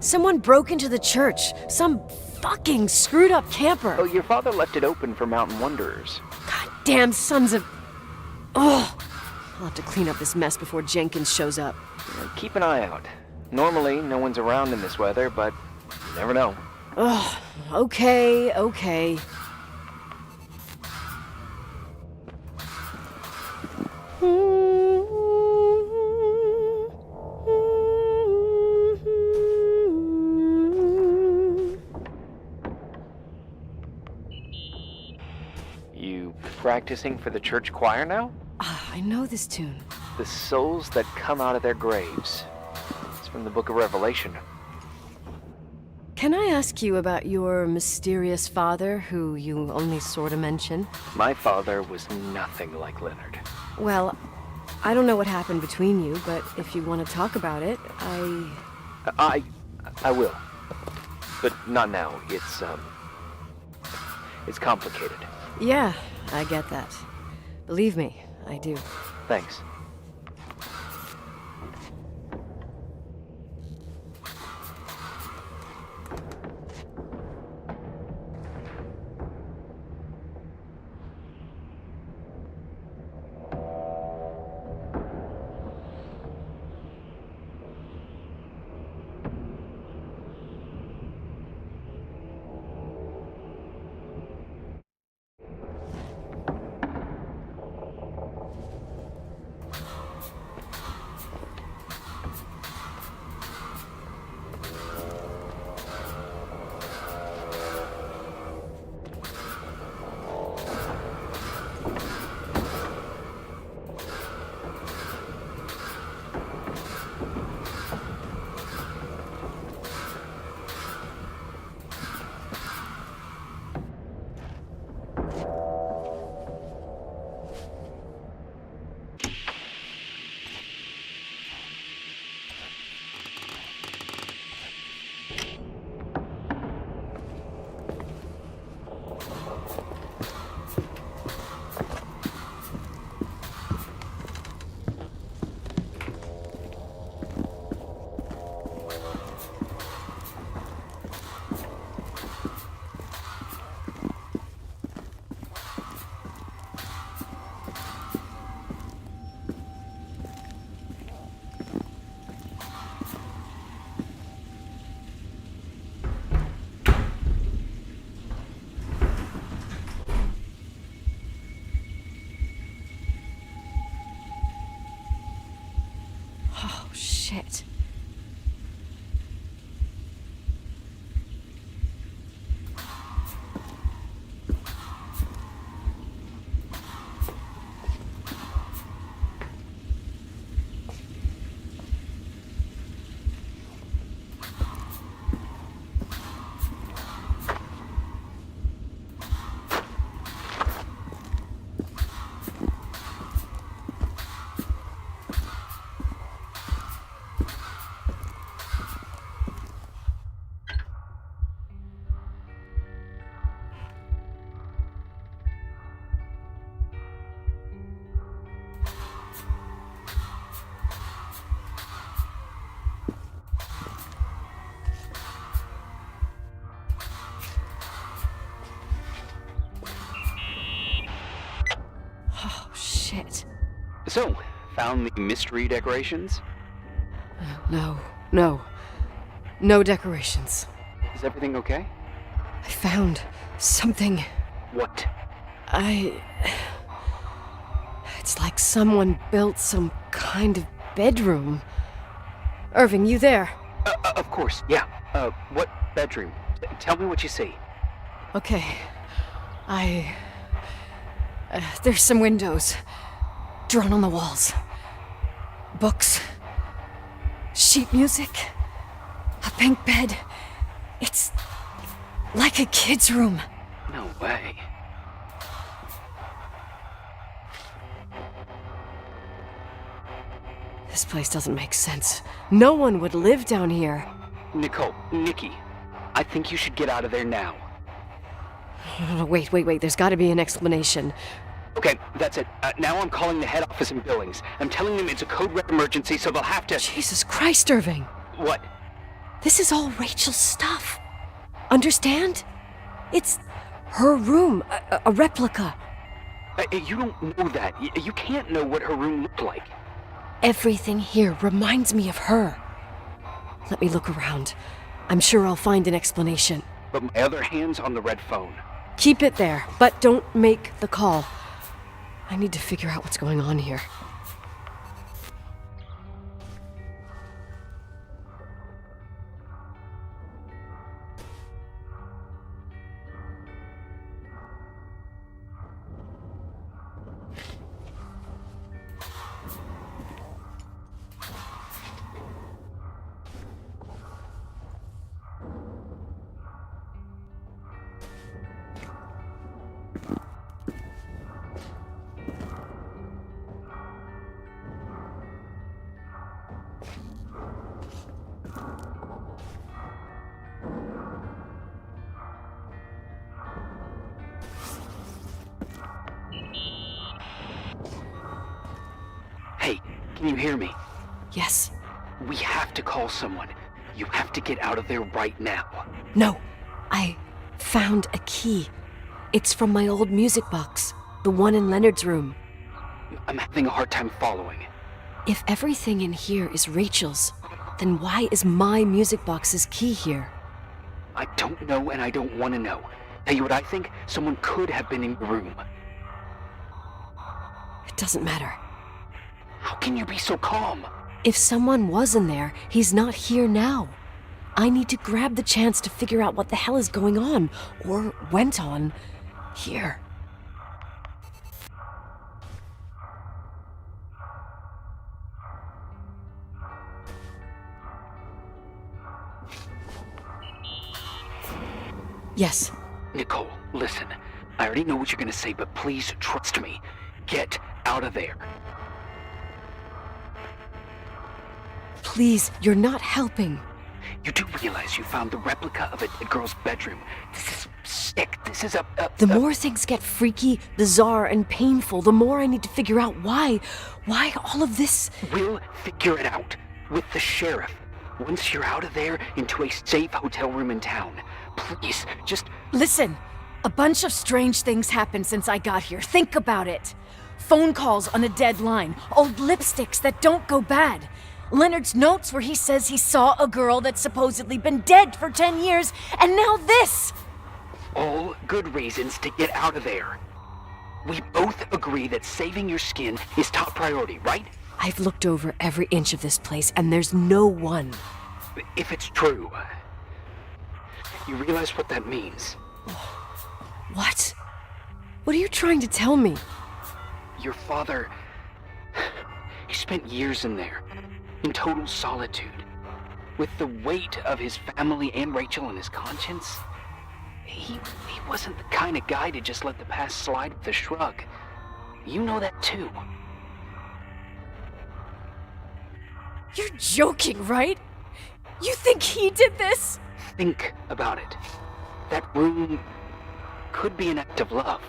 Someone broke into the church. Some fucking screwed up camper. Oh, your father left it open for mountain wanderers. Goddamn sons of... Oh! I'll have to clean up this mess before Jenkins shows up. Keep an eye out. Normally, no one's around in this weather, but you never know. Ugh, okay. You practicing for the church choir now? I know this tune. The souls that come out of their graves. It's from the book of Revelation. Can I ask you about your mysterious father, who you only sort of mention? My father was nothing like Leonard. Well, I don't know what happened between you, but if you want to talk about it, I will. But not now. It's, It's complicated. Yeah, I get that. Believe me, I do. Thanks. Oh, shit. Oh, shit. So, found the mystery decorations? No, no. No decorations. Is everything okay? I found something. What? It's like someone built some kind of bedroom. Irving, you there? Of course, yeah. What bedroom? Tell me what you see. Okay. There's some windows. Drawn on the walls. Books. Sheet music. A pink bed. It's like a kid's room. No way. This place doesn't make sense. No one would live down here. Nikki, I think you should get out of there now. Wait. There's gotta be an explanation. Okay, that's it. Now I'm calling the head office in Billings. I'm telling them it's a code red emergency, so they'll have to... Jesus Christ, Irving. What? This is all Rachel's stuff. Understand? It's her room, a replica. You don't know that. You can't know what her room looked like. Everything here reminds me of her. Let me look around. I'm sure I'll find an explanation. But my other hand's on the red phone. Keep it there, but don't make the call. I need to figure out what's going on here. Can you hear me? Yes. We have to call someone. You have to get out of there right now. No. I found a key. It's from my old music box. The one in Leonard's room. I'm having a hard time following. If everything in here is Rachel's, then why is my music box's key here? I don't know and I don't want to know. Tell you what I think? Someone could have been in your room. It doesn't matter. How can you be so calm? If someone was in there, he's not here now. I need to grab the chance to figure out what the hell is going on, or went on, here. Yes. Nicole, listen. I already know what you're gonna say, but please trust me. Get out of there. Please, you're not helping. You do realize you found the replica of a dead girl's bedroom. This is sick. This is The more things get freaky, bizarre, and painful, the more I need to figure out why. Why all of this? We'll figure it out. With the sheriff. Once you're out of there, into a safe hotel room in town. Please, just... Listen, a bunch of strange things happened since I got here. Think about it. Phone calls on a dead line, old lipsticks that don't go bad. Leonard's notes where he says he saw a girl that's supposedly been dead for 10 years, and now this! All good reasons to get out of there. We both agree that saving your skin is top priority, right? I've looked over every inch of this place, and there's no one. If it's true, you realize what that means. What? What are you trying to tell me? Your father... He spent years in there, in total solitude. With the weight of his family and Rachel on his conscience. He wasn't the kind of guy to just let the past slide with a shrug. You know that too. You're joking, right? You think he did this? Think about it. That room could be an act of love.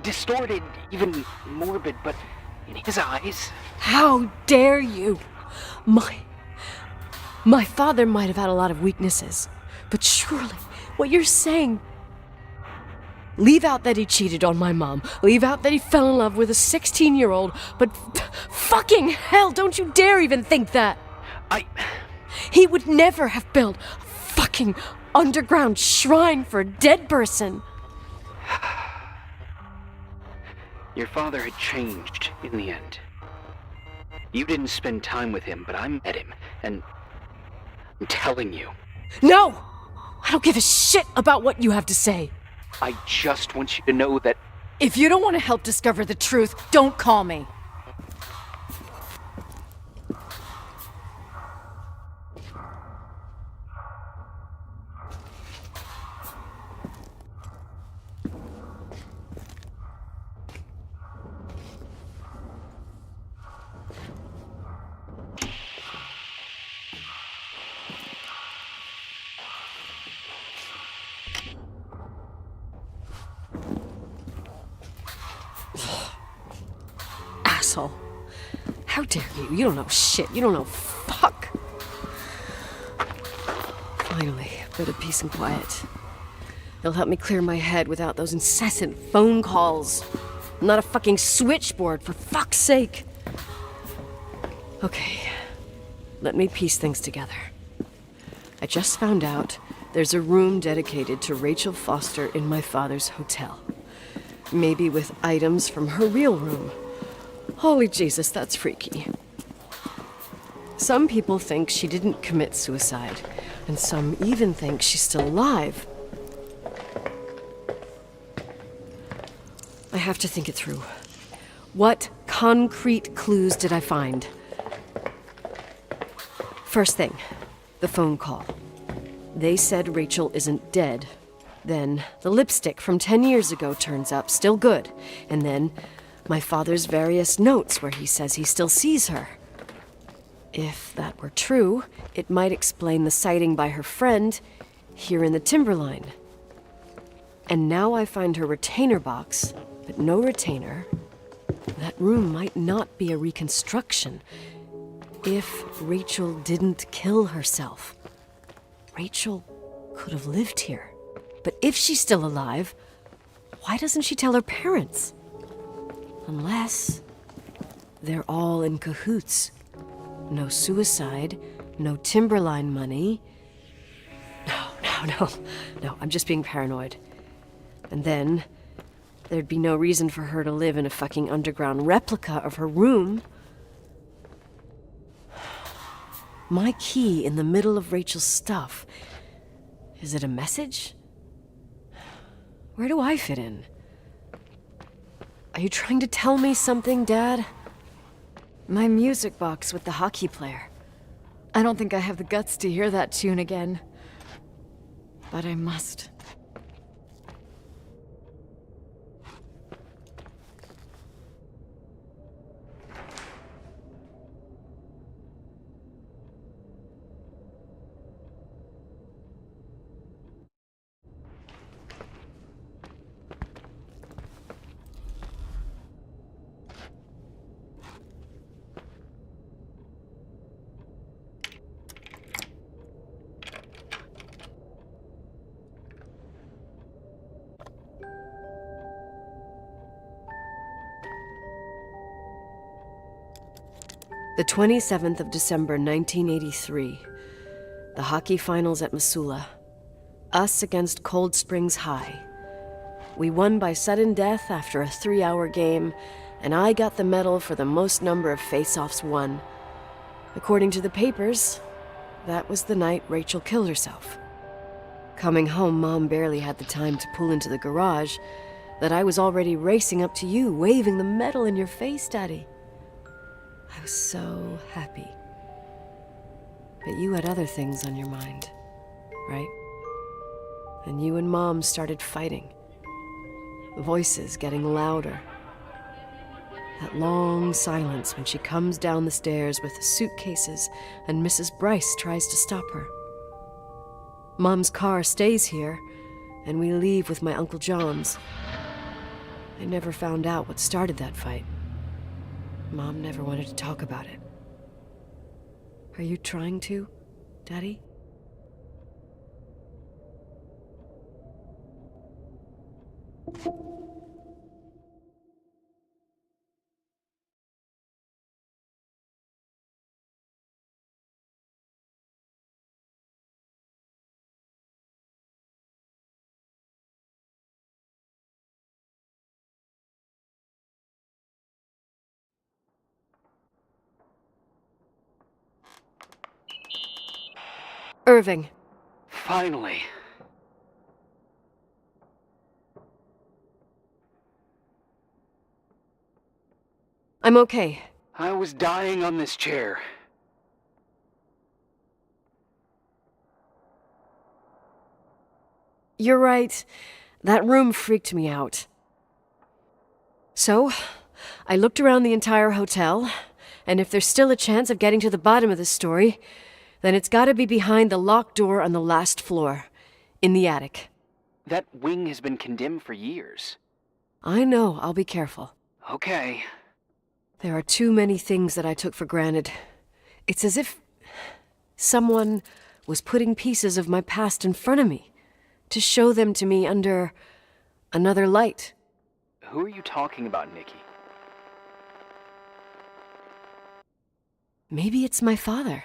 Distorted, even morbid, but in his eyes... How dare you? My father might have had a lot of weaknesses, but surely what you're saying... Leave out that he cheated on my mom. Leave out that he fell in love with a 16-year-old, but fucking hell, don't you dare even think that! He would never have built a fucking underground shrine for a dead person. Your father had changed in the end. You didn't spend time with him, but I met him, and I'm telling you. No! I don't give a shit about what you have to say. I just want you to know that... If you don't want to help discover the truth, don't call me. Asshole. How dare you? You don't know shit. You don't know fuck. Finally, a bit of peace and quiet. It'll help me clear my head without those incessant phone calls. I'm not a fucking switchboard, for fuck's sake. Okay, let me piece things together. I just found out there's a room dedicated to Rachel Foster in my father's hotel. Maybe with items from her real room. Holy Jesus, that's freaky. Some people think she didn't commit suicide, and some even think she's still alive. I have to think it through. What concrete clues did I find? First thing, the phone call. They said Rachel isn't dead. Then the lipstick from 10 years ago turns up, still good. And then my father's various notes where he says he still sees her. If that were true, it might explain the sighting by her friend here in the timberline. And now I find her retainer box, but no retainer. That room might not be a reconstruction. if Rachel didn't kill herself? Rachel could have lived here. But if she's still alive, why doesn't she tell her parents? Unless they're all in cahoots. No suicide, no Timberline money. No, I'm just being paranoid. And then there'd be no reason for her to live in a fucking underground replica of her room. My key in the middle of Rachel's stuff. Is it a message? Where do I fit in? Are you trying to tell me something, Dad? My music box with the hockey player. I don't think I have the guts to hear that tune again. But I must. The 27th of December, 1983. The hockey finals at Missoula. Us against Cold Springs High. We won by sudden death after a 3-hour game, and I got the medal for the most number of face-offs won. According to the papers, that was the night Rachel killed herself. Coming home, Mom barely had the time to pull into the garage that I was already racing up to you, waving the medal in your face, Daddy. I was so happy. But you had other things on your mind, right? And you and Mom started fighting. Voices getting louder. That long silence when she comes down the stairs with the suitcases and Mrs. Bryce tries to stop her. Mom's car stays here, and we leave with my Uncle John's. I never found out what started that fight. Mom never wanted to talk about it. Are you trying to, Daddy? Irving. Finally. I'm okay. I was dying on this chair. You're right. That room freaked me out. So, I looked around the entire hotel, and if there's still a chance of getting to the bottom of this story, then it's gotta be behind the locked door on the last floor, in the attic. That wing has been condemned for years. I know, I'll be careful. Okay. There are too many things that I took for granted. It's as if someone was putting pieces of my past in front of me to show them to me under another light. Who are you talking about, Nikki? Maybe it's my father.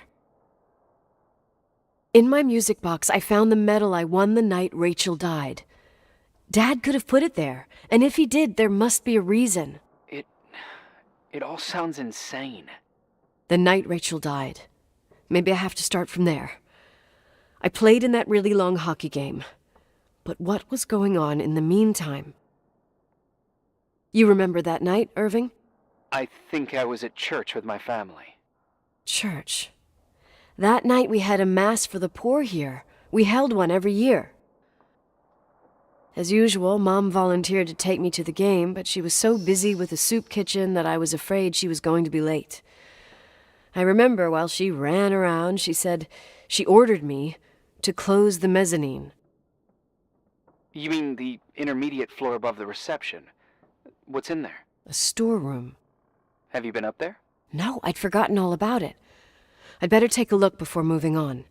In my music box, I found the medal I won the night Rachel died. Dad could have put it there, and if he did, there must be a reason. It all sounds insane. The night Rachel died. Maybe I have to start from there. I played in that really long hockey game. But what was going on in the meantime? You remember that night, Irving? I think I was at church with my family. Church. That night we had a mass for the poor here. We held one every year. As usual, Mom volunteered to take me to the game, but she was so busy with the soup kitchen that I was afraid she was going to be late. I remember while she ran around, she said she ordered me to close the mezzanine. You mean the intermediate floor above the reception? What's in there? A storeroom. Have you been up there? No, I'd forgotten all about it. I'd better take a look before moving on.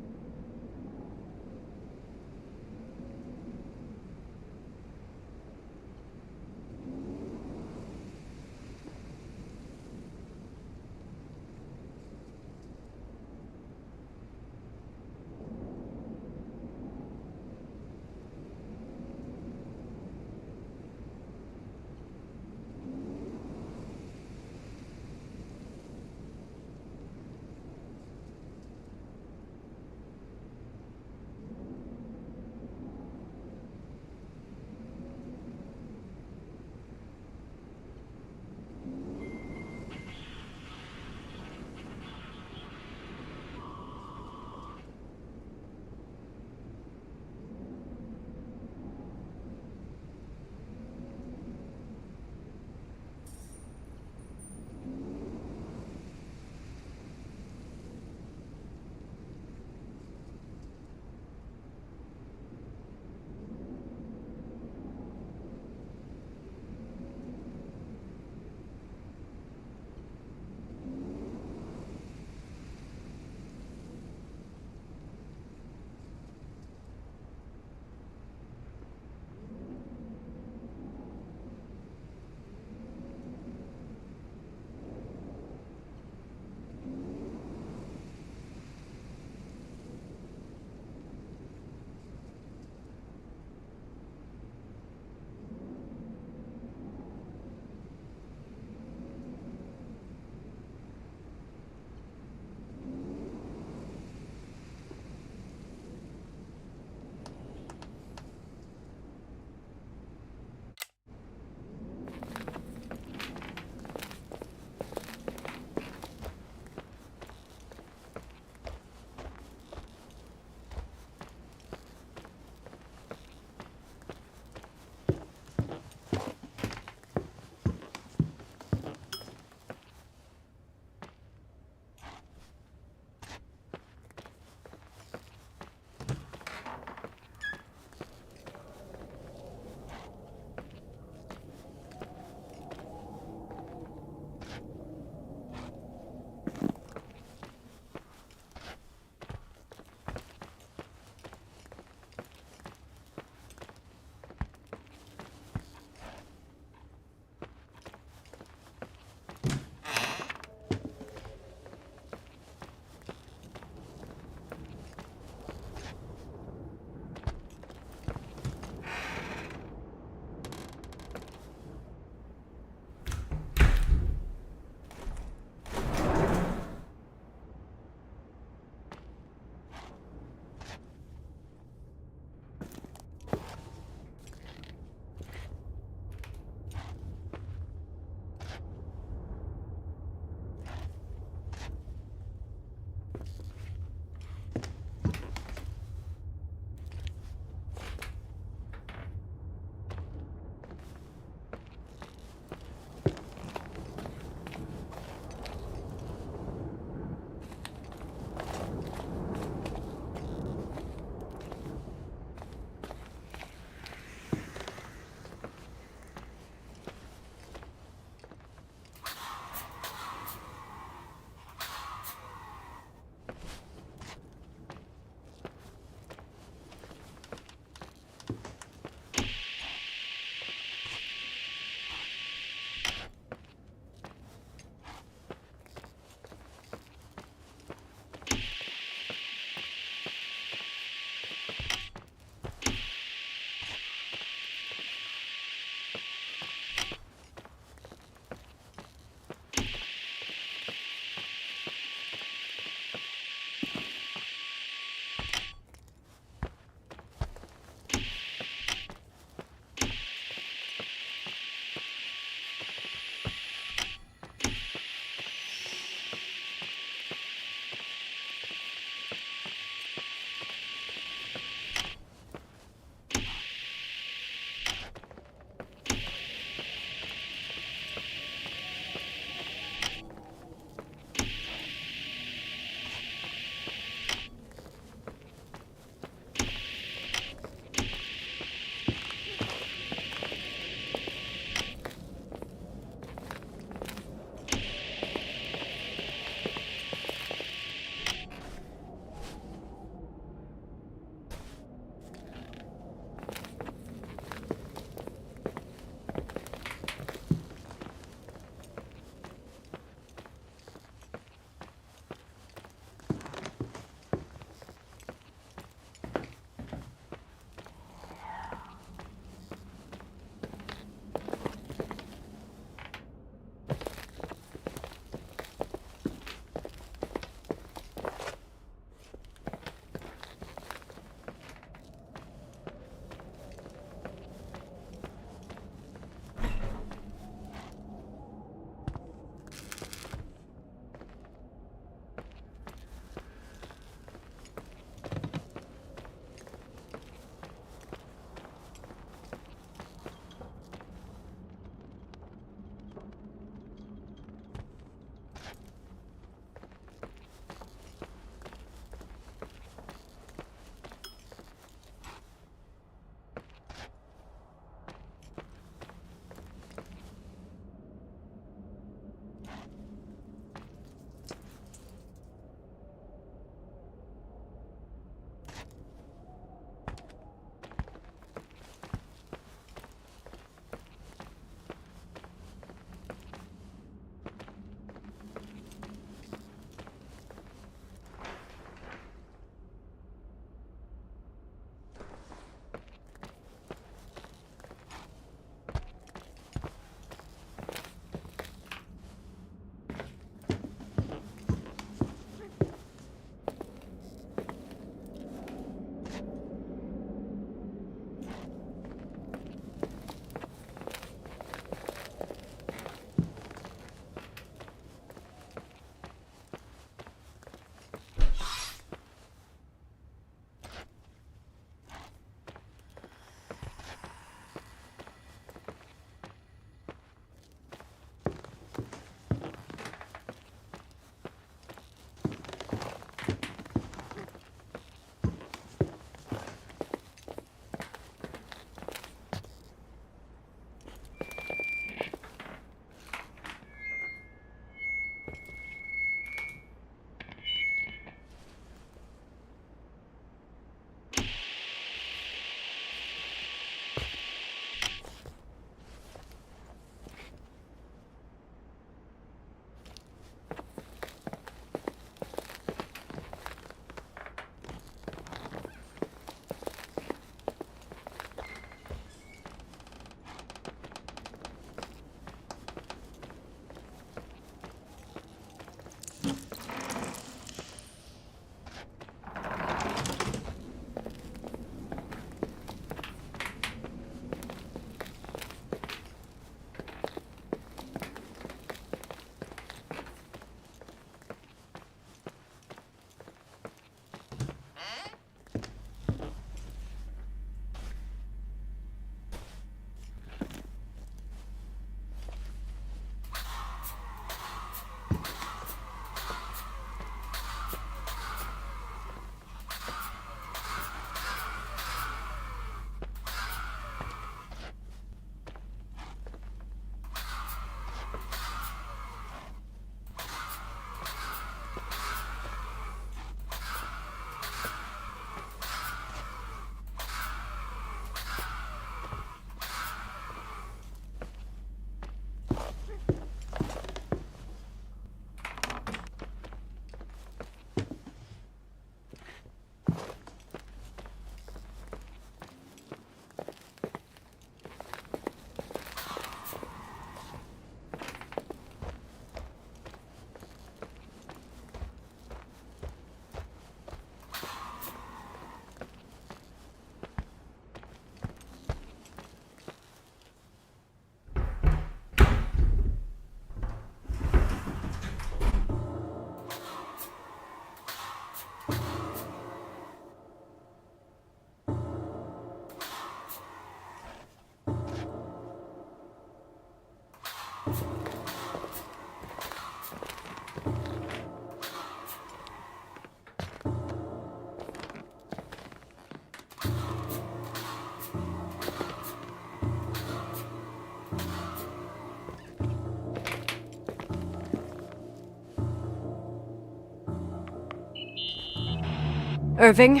Irving?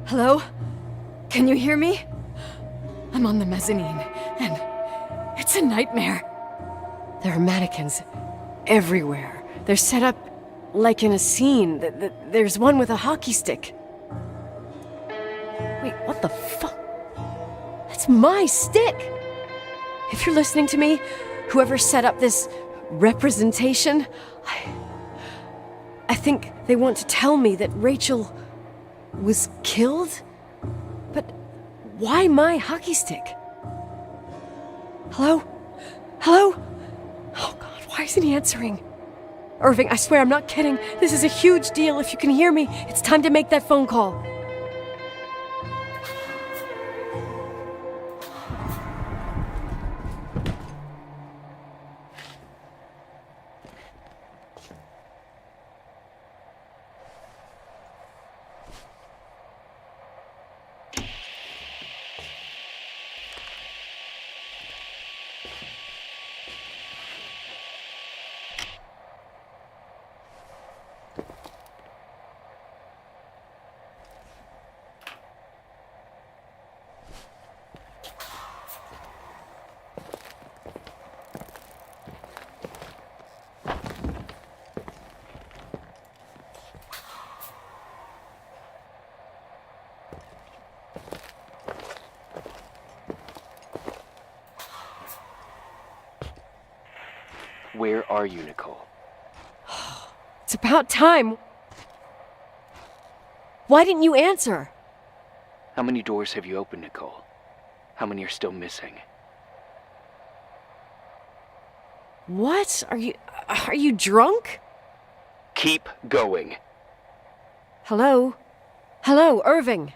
Hello? Can you hear me? I'm on the mezzanine, and it's a nightmare. There are mannequins everywhere. They're set up like in a scene. There's one with a hockey stick. Wait, what the fuck? That's my stick! If you're listening to me, whoever set up this representation, I think they want to tell me that Rachel was killed? But why my hockey stick? Hello? Hello? Oh God, why isn't he answering? Irving, I swear I'm not kidding. This is a huge deal. If you can hear me, it's time to make that phone call. Where are you, Nicole? It's about time. Why didn't you answer? How many doors have you opened, Nicole? How many are still missing? What? Are you drunk? Keep going. Hello? Hello, Irving.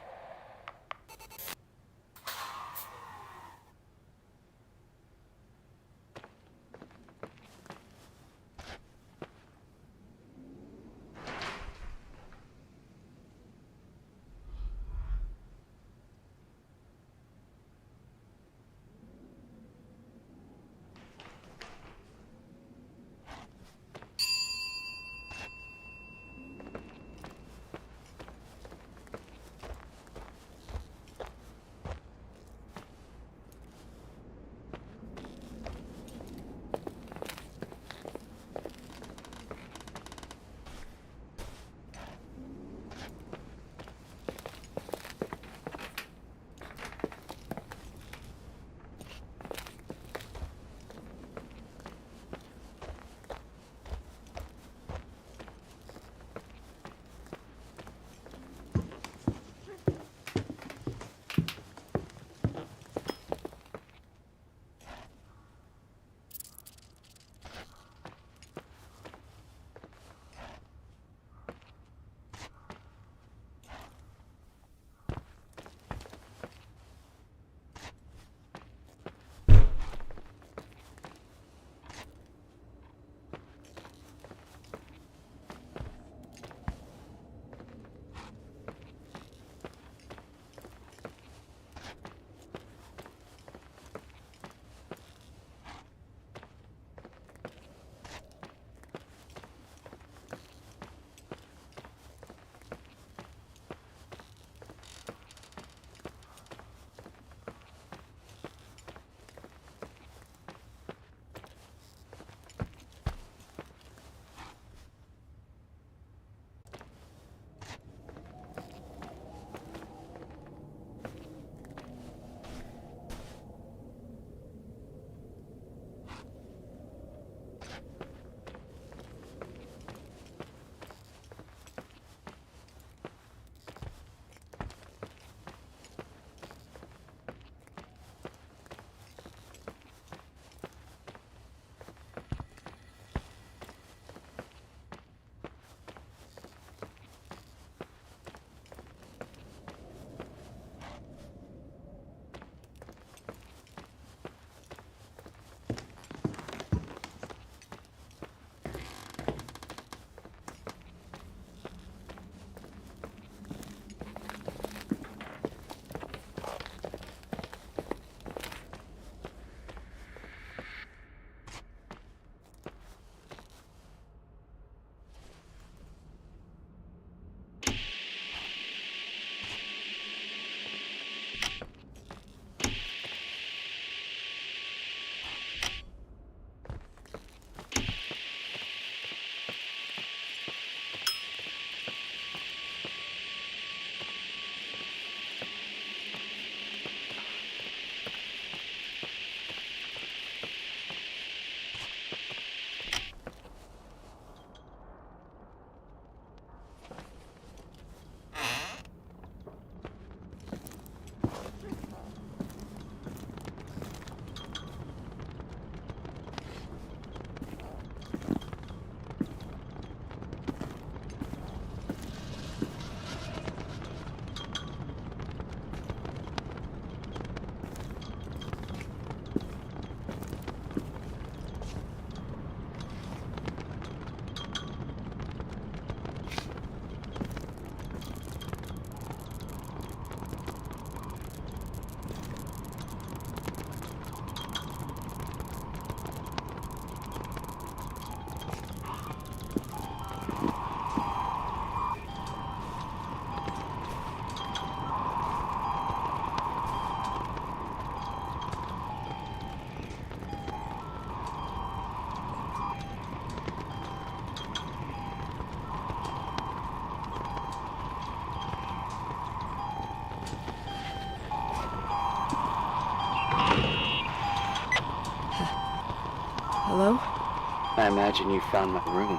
imagine you found my room.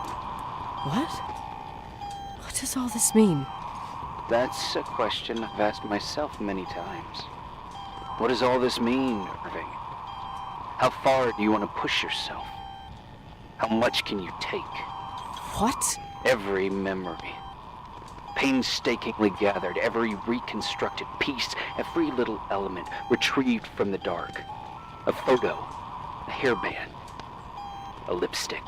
What? What does all this mean? That's a question I've asked myself many times. What does all this mean, Irving? How far do you want to push yourself? How much can you take? What? Every memory, painstakingly gathered, every reconstructed piece, every little element retrieved from the dark. A photo, a hairband, a lipstick.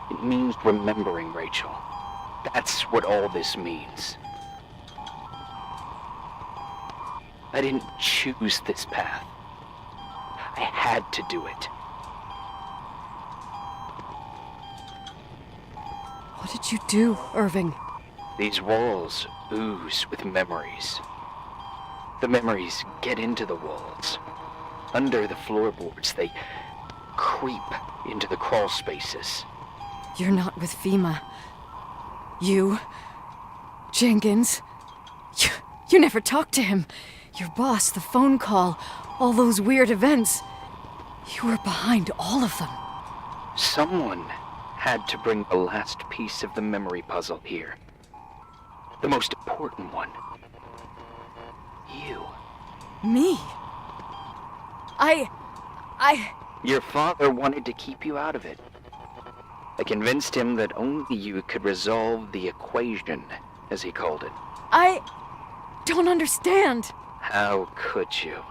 It means remembering, Rachel. That's what all this means. I didn't choose this path. I had to do it. What did you do, Irving? These walls ooze with memories. The memories get into the walls. Under the floorboards, they creep into the crawl spaces. You're not with FEMA. You... Jenkins... You never talked to him. Your boss, the phone call, all those weird events. You were behind all of them. Someone had to bring the last piece of the memory puzzle here. The most important one. You. Me? Your father wanted to keep you out of it. I convinced him that only you could resolve the equation, as he called it. I don't understand. How could you?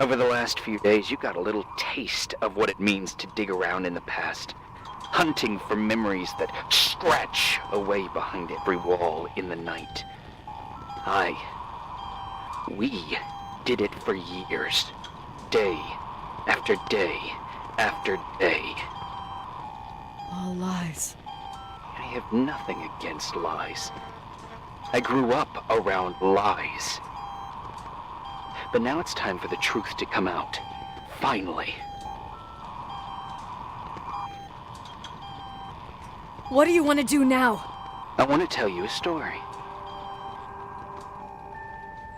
Over the last few days, you got a little taste of what it means to dig around in the past, hunting for memories that scratch away behind every wall in the night. We did it for years, day after day after day. All lies. I have nothing against lies. I grew up around lies. But now it's time for the truth to come out. Finally. What do you want to do now? I want to tell you a story.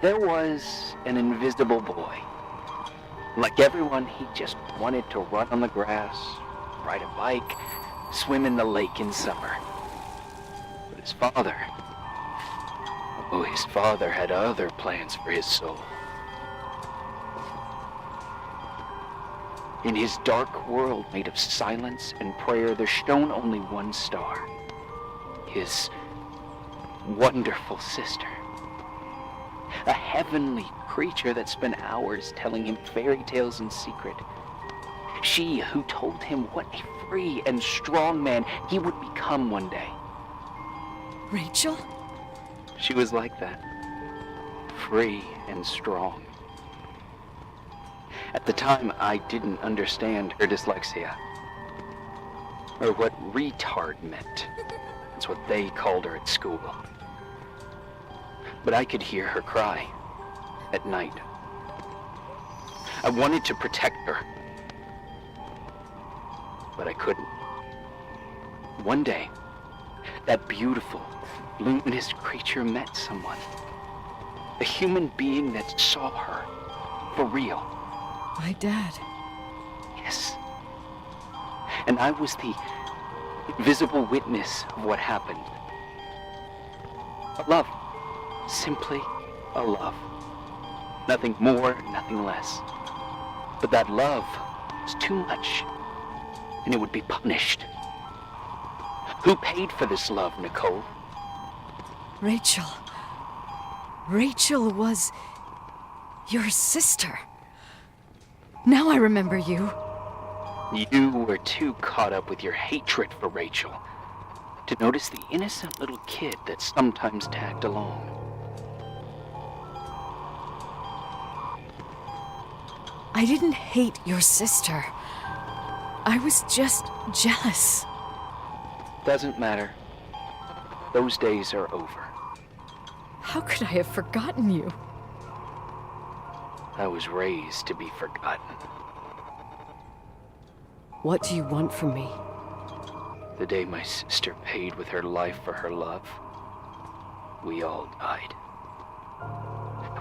There was an invisible boy. Like everyone, he just wanted to run on the grass, ride a bike, swim in the lake in summer. But his father had other plans for his soul. In his dark world made of silence and prayer, there shone only one star. His wonderful sister. A heavenly creature that spent hours telling him fairy tales in secret. She who told him what a free and strong man he would become one day. Rachel? She was like that. Free and strong. At the time, I didn't understand her dyslexia. Or what retard meant. That's what they called her at school. But I could hear her cry. At night. I wanted to protect her. But I couldn't. One day, that beautiful, luminous creature met someone. A human being that saw her. For real. My dad. Yes. And I was the invisible witness of what happened. A love. Simply a love. Nothing more, nothing less. But that love was too much, and it would be punished. Who paid for this love, Nicole? Rachel. Rachel was your sister. Now I remember you. You were too caught up with your hatred for Rachel to notice the innocent little kid that sometimes tagged along. I didn't hate your sister. I was just jealous. Doesn't matter. Those days are over. How could I have forgotten you? I was raised to be forgotten. What do you want from me? The day my sister paid with her life for her love, we all died.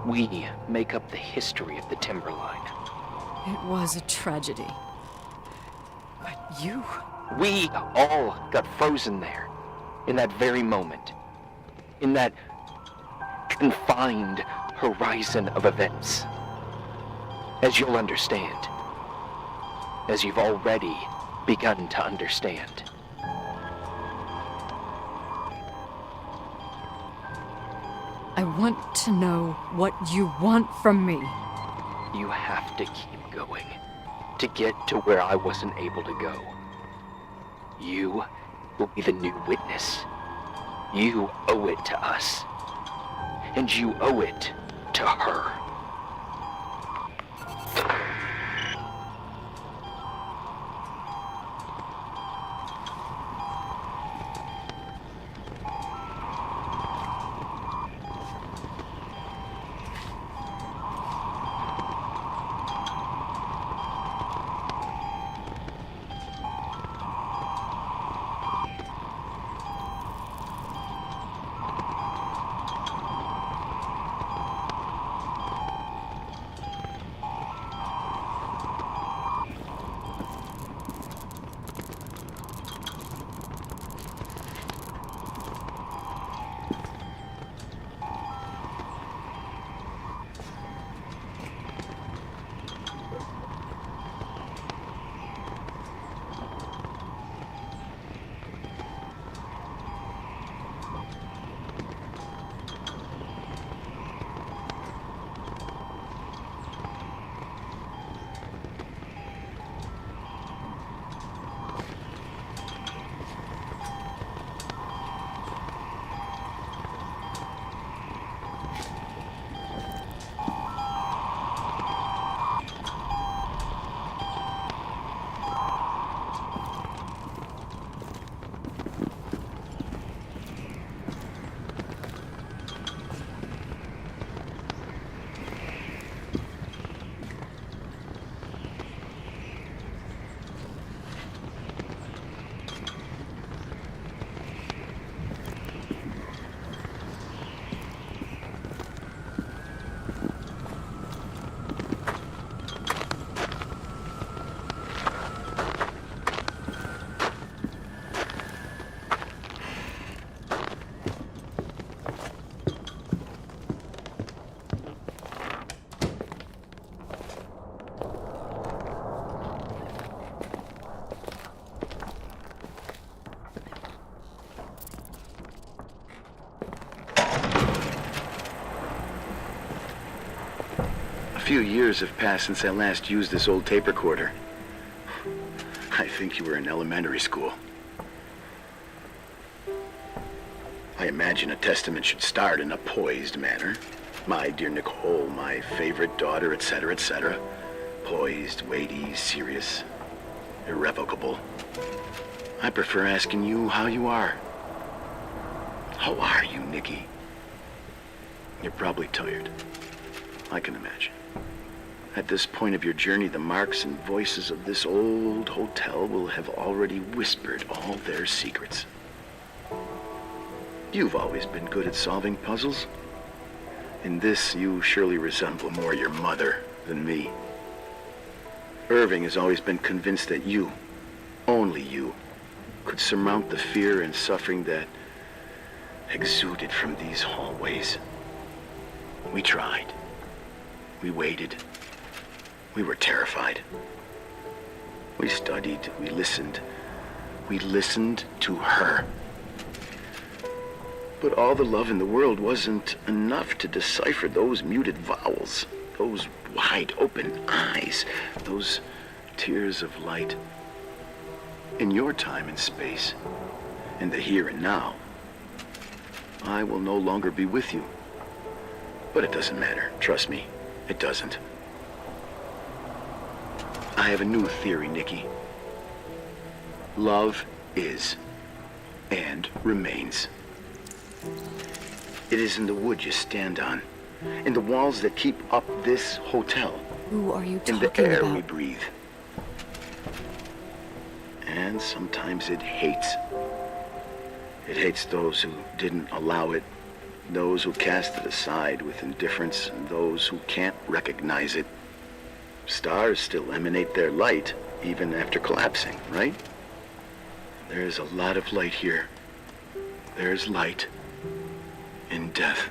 We make up the history of the Timberline. It was a tragedy. You? We all got frozen there, in that very moment, in that confined horizon of events. As you'll understand, as you've already begun to understand. I want to know what you want from me. You have to keep going to get to where I wasn't able to go. You will be the new witness. You owe it to us. And you owe it to her. A few years have passed since I last used this old tape recorder. I think you were in elementary school. I imagine a testament should start in a poised manner. My dear Nicole, my favorite daughter, etc., etc. Poised, weighty, serious, irrevocable. I prefer asking you how you are. How are you, Nikki? You're probably tired. I can imagine. At this point of your journey, the marks and voices of this old hotel will have already whispered all their secrets. You've always been good at solving puzzles. In this, you surely resemble more your mother than me. Irving has always been convinced that you, only you, could surmount the fear and suffering that exuded from these hallways. We tried. We waited. We were terrified. We studied. We listened. We listened to her. But all the love in the world wasn't enough to decipher those muted vowels, those wide open eyes, those tears of light. In your time and space, in the here and now, I will no longer be with you. But it doesn't matter. Trust me, it doesn't. I have a new theory, Nikki. Love is and remains. It is in the wood you stand on, in the walls that keep up this hotel, Who are you in talking the air about? we breathe. And sometimes it hates. It hates those who didn't allow it, those who cast it aside with indifference, and those who can't recognize it. Stars still emanate their light, even after collapsing, right? There's a lot of light here. There's light in death.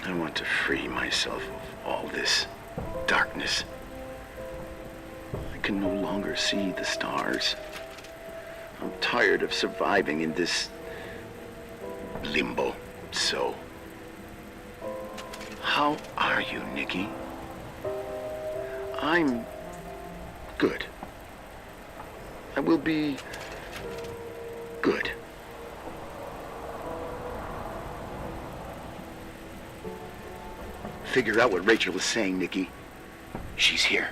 I want to free myself of all this darkness. I can no longer see the stars. I'm tired of surviving in this limbo. So, how are you, Nikki? I'm good. I will be good. Figure out what Rachel was saying, Nikki. She's here.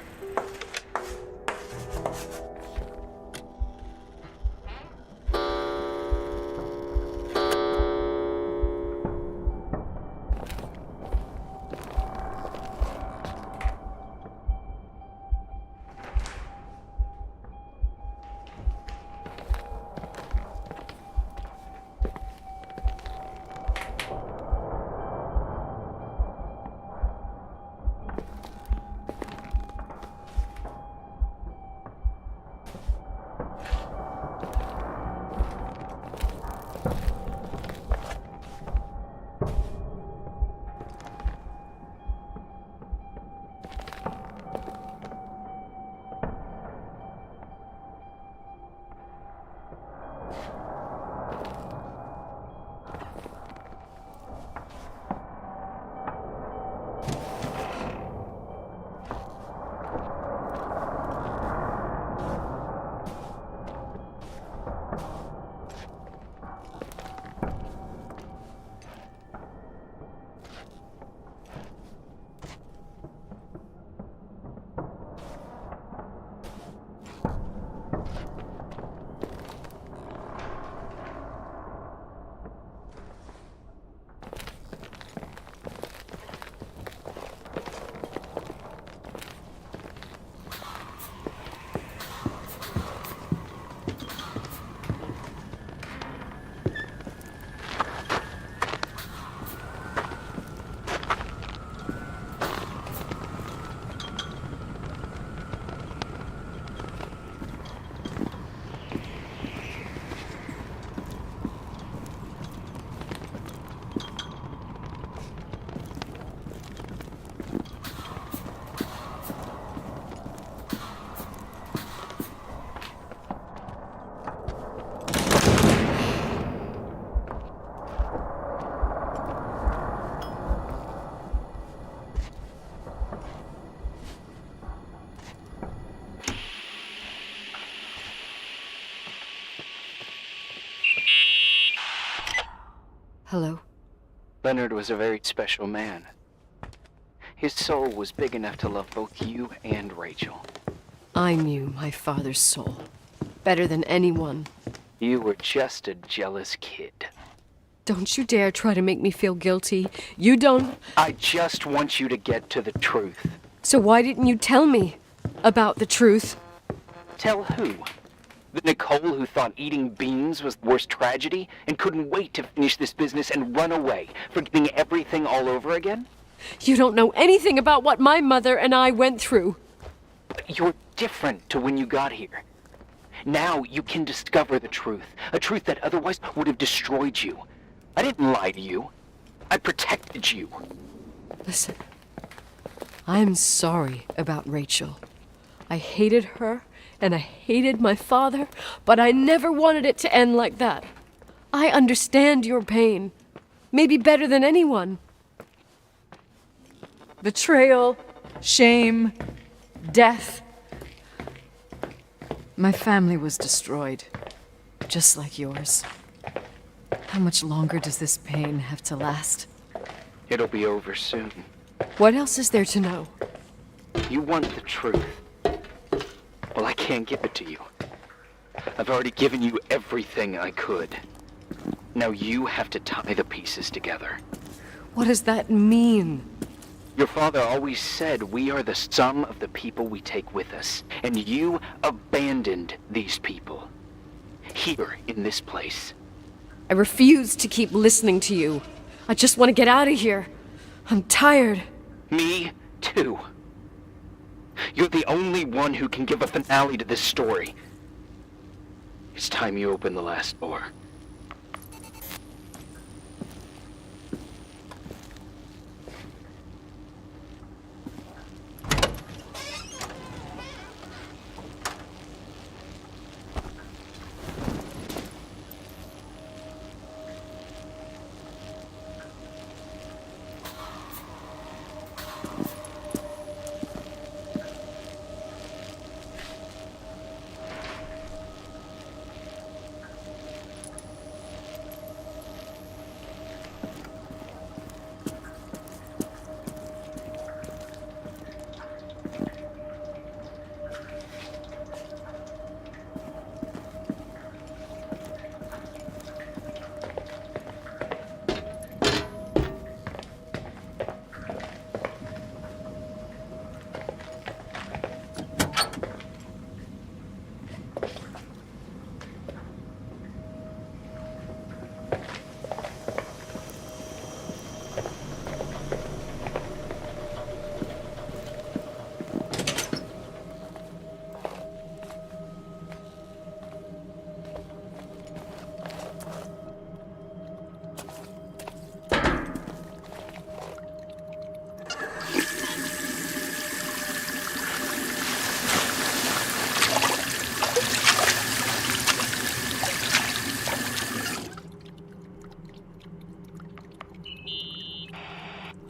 Hello? Leonard was a very special man. His soul was big enough to love both you and Rachel. I knew my father's soul better than anyone. You were just a jealous kid. Don't you dare try to make me feel guilty. You don't... I just want you to get to the truth. So why didn't you tell me about the truth? Tell who? The Nicole who thought eating beans was the worst tragedy and couldn't wait to finish this business and run away, forgetting everything all over again? You don't know anything about what my mother and I went through. You're different to when you got here. Now you can discover the truth, a truth that otherwise would have destroyed you. I didn't lie to you. I protected you. Listen, I'm sorry about Rachel. I hated her, and I hated my father, but I never wanted it to end like that. I understand your pain, maybe better than anyone. Betrayal, shame, death. My family was destroyed, just like yours. How much longer does this pain have to last? It'll be over soon. What else is there to know? You want the truth. Well, I can't give it to you. I've already given you everything I could. Now you have to tie the pieces together. What does that mean? Your father always said we are the sum of the people we take with us, and you abandoned these people. Here, in this place. I refuse to keep listening to you. I just want to get out of here. I'm tired. Me, too. You're the only one who can give a finale to this story. It's time you open the last door.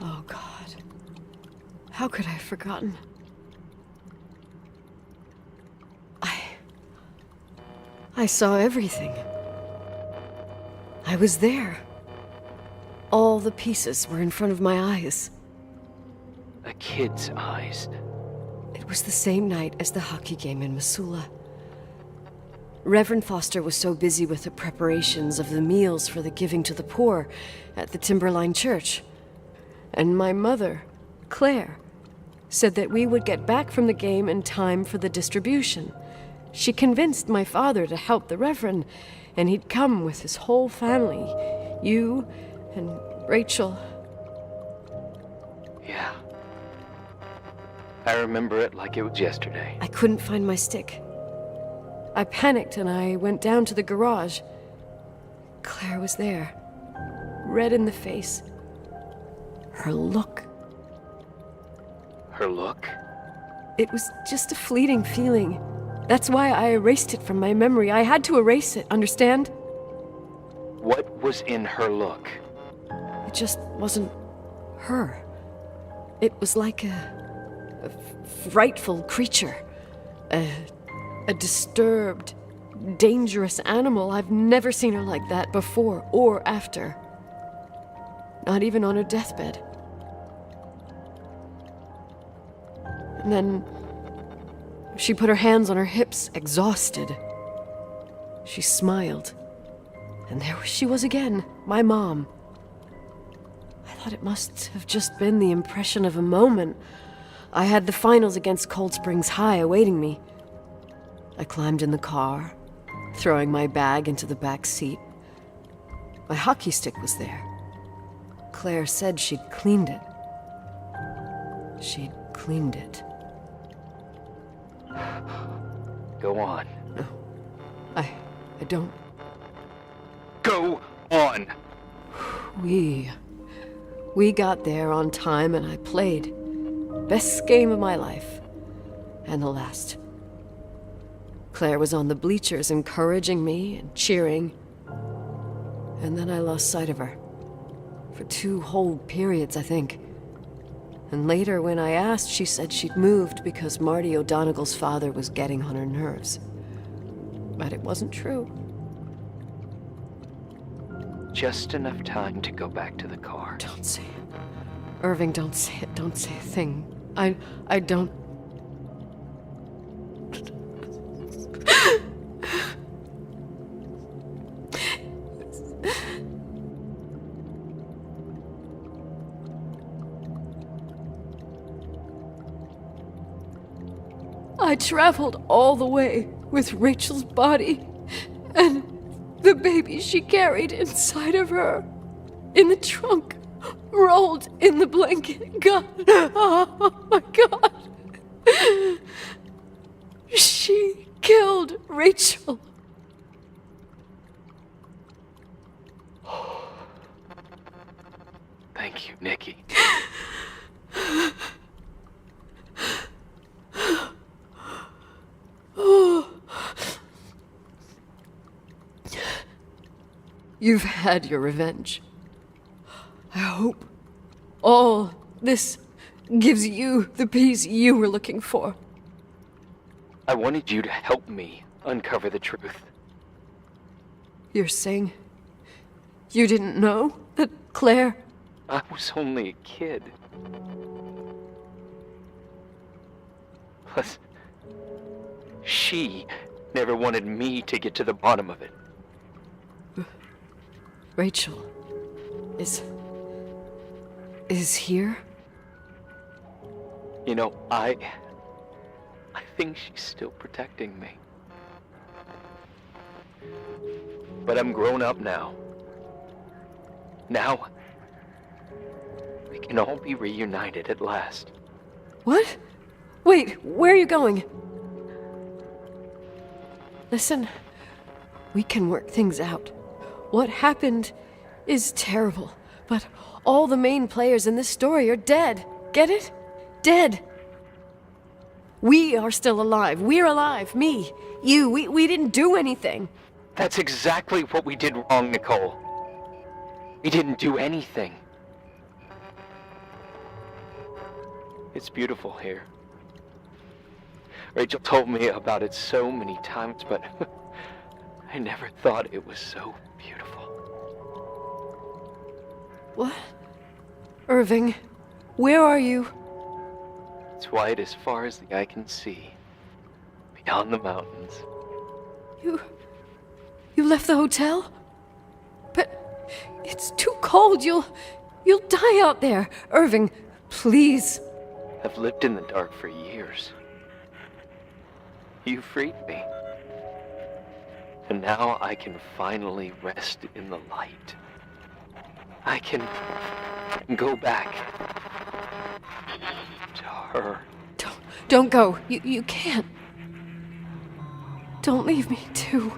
Oh, God. How could I have forgotten? I saw everything. I was there. All the pieces were in front of my eyes. A kid's eyes. It was the same night as the hockey game in Missoula. Reverend Foster was so busy with the preparations of the meals for the giving to the poor at the Timberline Church. And my mother, Claire, said that we would get back from the game in time for the distribution. She convinced my father to help the Reverend, and he'd come with his whole family. You and Rachel. Yeah. I remember it like it was yesterday. I couldn't find my stick. I panicked and I went down to the garage. Claire was there, red in the face. Her look. Her look? It was just a fleeting feeling. That's why I erased it from my memory. I had to erase it, understand? What was in her look? It just wasn't her. It was like a frightful creature. A disturbed, dangerous animal. I've never seen her like that before or after. Not even on her deathbed. And then she put her hands on her hips, exhausted. She smiled. And there she was again, my mom. I thought it must have just been the impression of a moment. I had the finals against Cold Springs High awaiting me. I climbed in the car, throwing my bag into the back seat. My hockey stick was there. Claire said she'd cleaned it. She'd cleaned it. Go on. No, I don't. Go on! We got there on time and I played. Best game of my life. And the last. Claire was on the bleachers encouraging me and cheering. And then I lost sight of her. For 2 whole periods, I think. And later, when I asked, she said she'd moved because Marty O'Donegal's father was getting on her nerves. But it wasn't true. Just enough time to go back to the car. Don't say it. Irving, don't say it. Don't say a thing. I don't... I traveled all the way with Rachel's body and the baby she carried inside of her, in the trunk, rolled in the blanket. God, oh my God. She killed Rachel. Thank you, Nikki. You've had your revenge. I hope all this gives you the peace you were looking for. I wanted you to help me uncover the truth. You're saying you didn't know that Claire... I was only a kid. Plus, she never wanted me to get to the bottom of it. Rachel is here? You know, I think she's still protecting me. But I'm grown up now. Now, we can all be reunited at last. What? Wait, where are you going? Listen, we can work things out. What happened is terrible, but all the main players in this story are dead. Get it? Dead. We are still alive. We're alive. Me, you, we didn't do anything. That's exactly what we did wrong, Nicole. We didn't do anything. It's beautiful here. Rachel told me about it so many times, but I never thought it was so beautiful. What? Irving, where are you? It's white as far as the eye can see, beyond the mountains. You left the hotel? But it's too cold. You'll die out there. Irving, please. I've lived in the dark for years. You freed me. And now I can finally rest in the light. I can go back to her. Don't go. You can't. Don't leave me, too.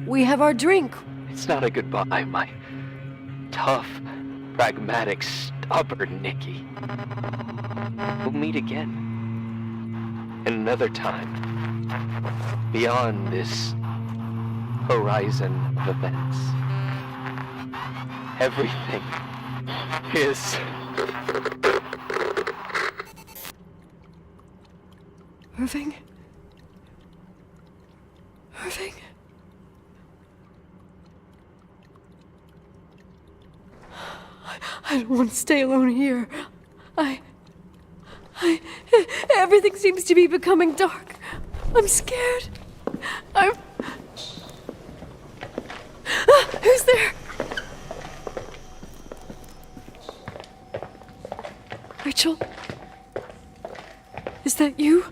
We have our drink. It's not a goodbye, my tough, pragmatic, stubborn Nikki. We'll meet again. Another time. Beyond this horizon of events. Everything is... Irving? Irving? I don't want to stay alone here. Everything seems to be becoming dark. I'm scared. Who's there? Rachel? Is that you?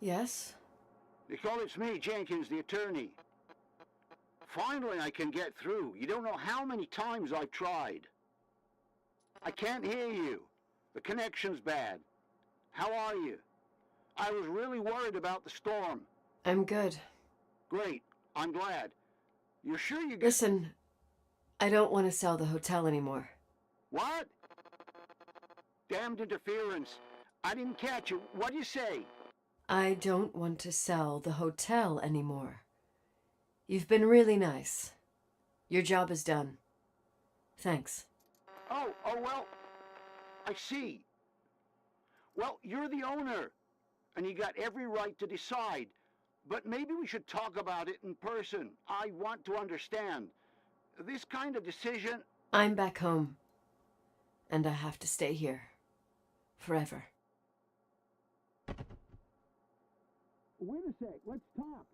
Yes? Nicole, it's me, Jenkins, the attorney. Finally, I can get through. You don't know how many times I've tried. I can't hear you. The connection's bad. How are you? I was really worried about the storm. I'm good. Great. I'm glad. You're sure you Listen, I don't want to sell the hotel anymore. What? Damned interference. I didn't catch you. What'd you say? I don't want to sell the hotel anymore. You've been really nice. Your job is done. Thanks. Oh, well, I see. Well, you're the owner, and you got every right to decide. But maybe we should talk about it in person. I want to understand. This kind of decision... I'm back home. And I have to stay here. Forever. Wait a sec, let's talk.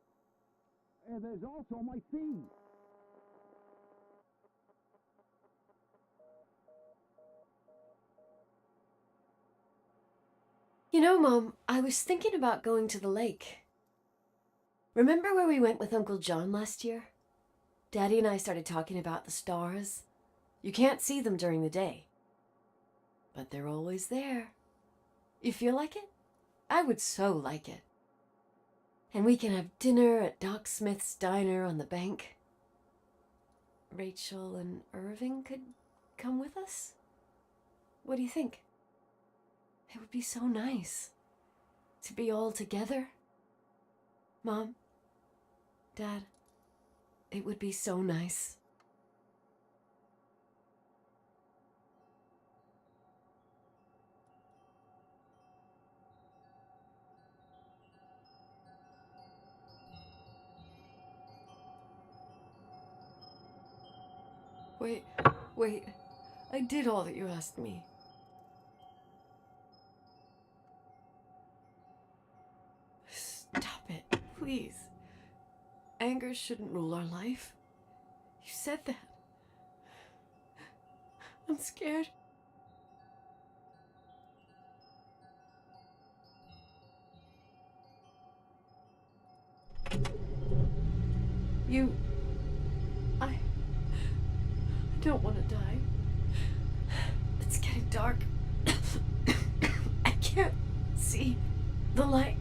There's also my fee. You know, Mom, I was thinking about going to the lake. Remember where we went with Uncle John last year? Daddy and I started talking about the stars. You can't see them during the day. But they're always there. You feel like it? I would so like it. And we can have dinner at Doc Smith's diner on the bank. Rachel and Irving could come with us? What do you think? It would be so nice to be all together. Mom, Dad, it would be so nice. Wait, I did all that you asked me. Stop it, please. Anger shouldn't rule our life. You said that. I'm scared. I don't want to die. It's getting dark. I can't see the light.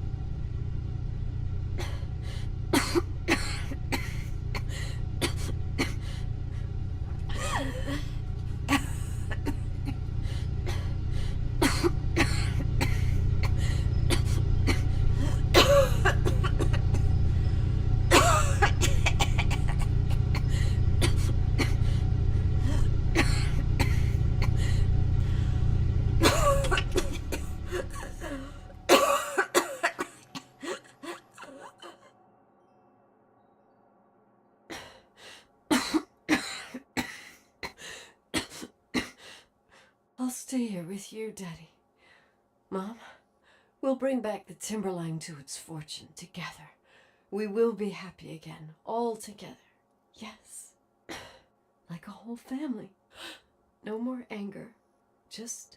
I'll stay here with you, Daddy. Mom, we'll bring back the Timberline to its fortune together. We will be happy again, all together. Yes. Like a whole family. No more anger, just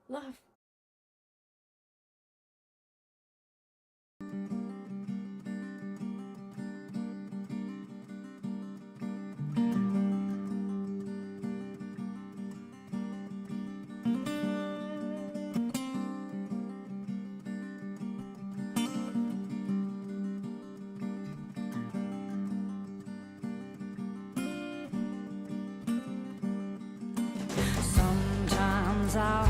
love. Sometimes I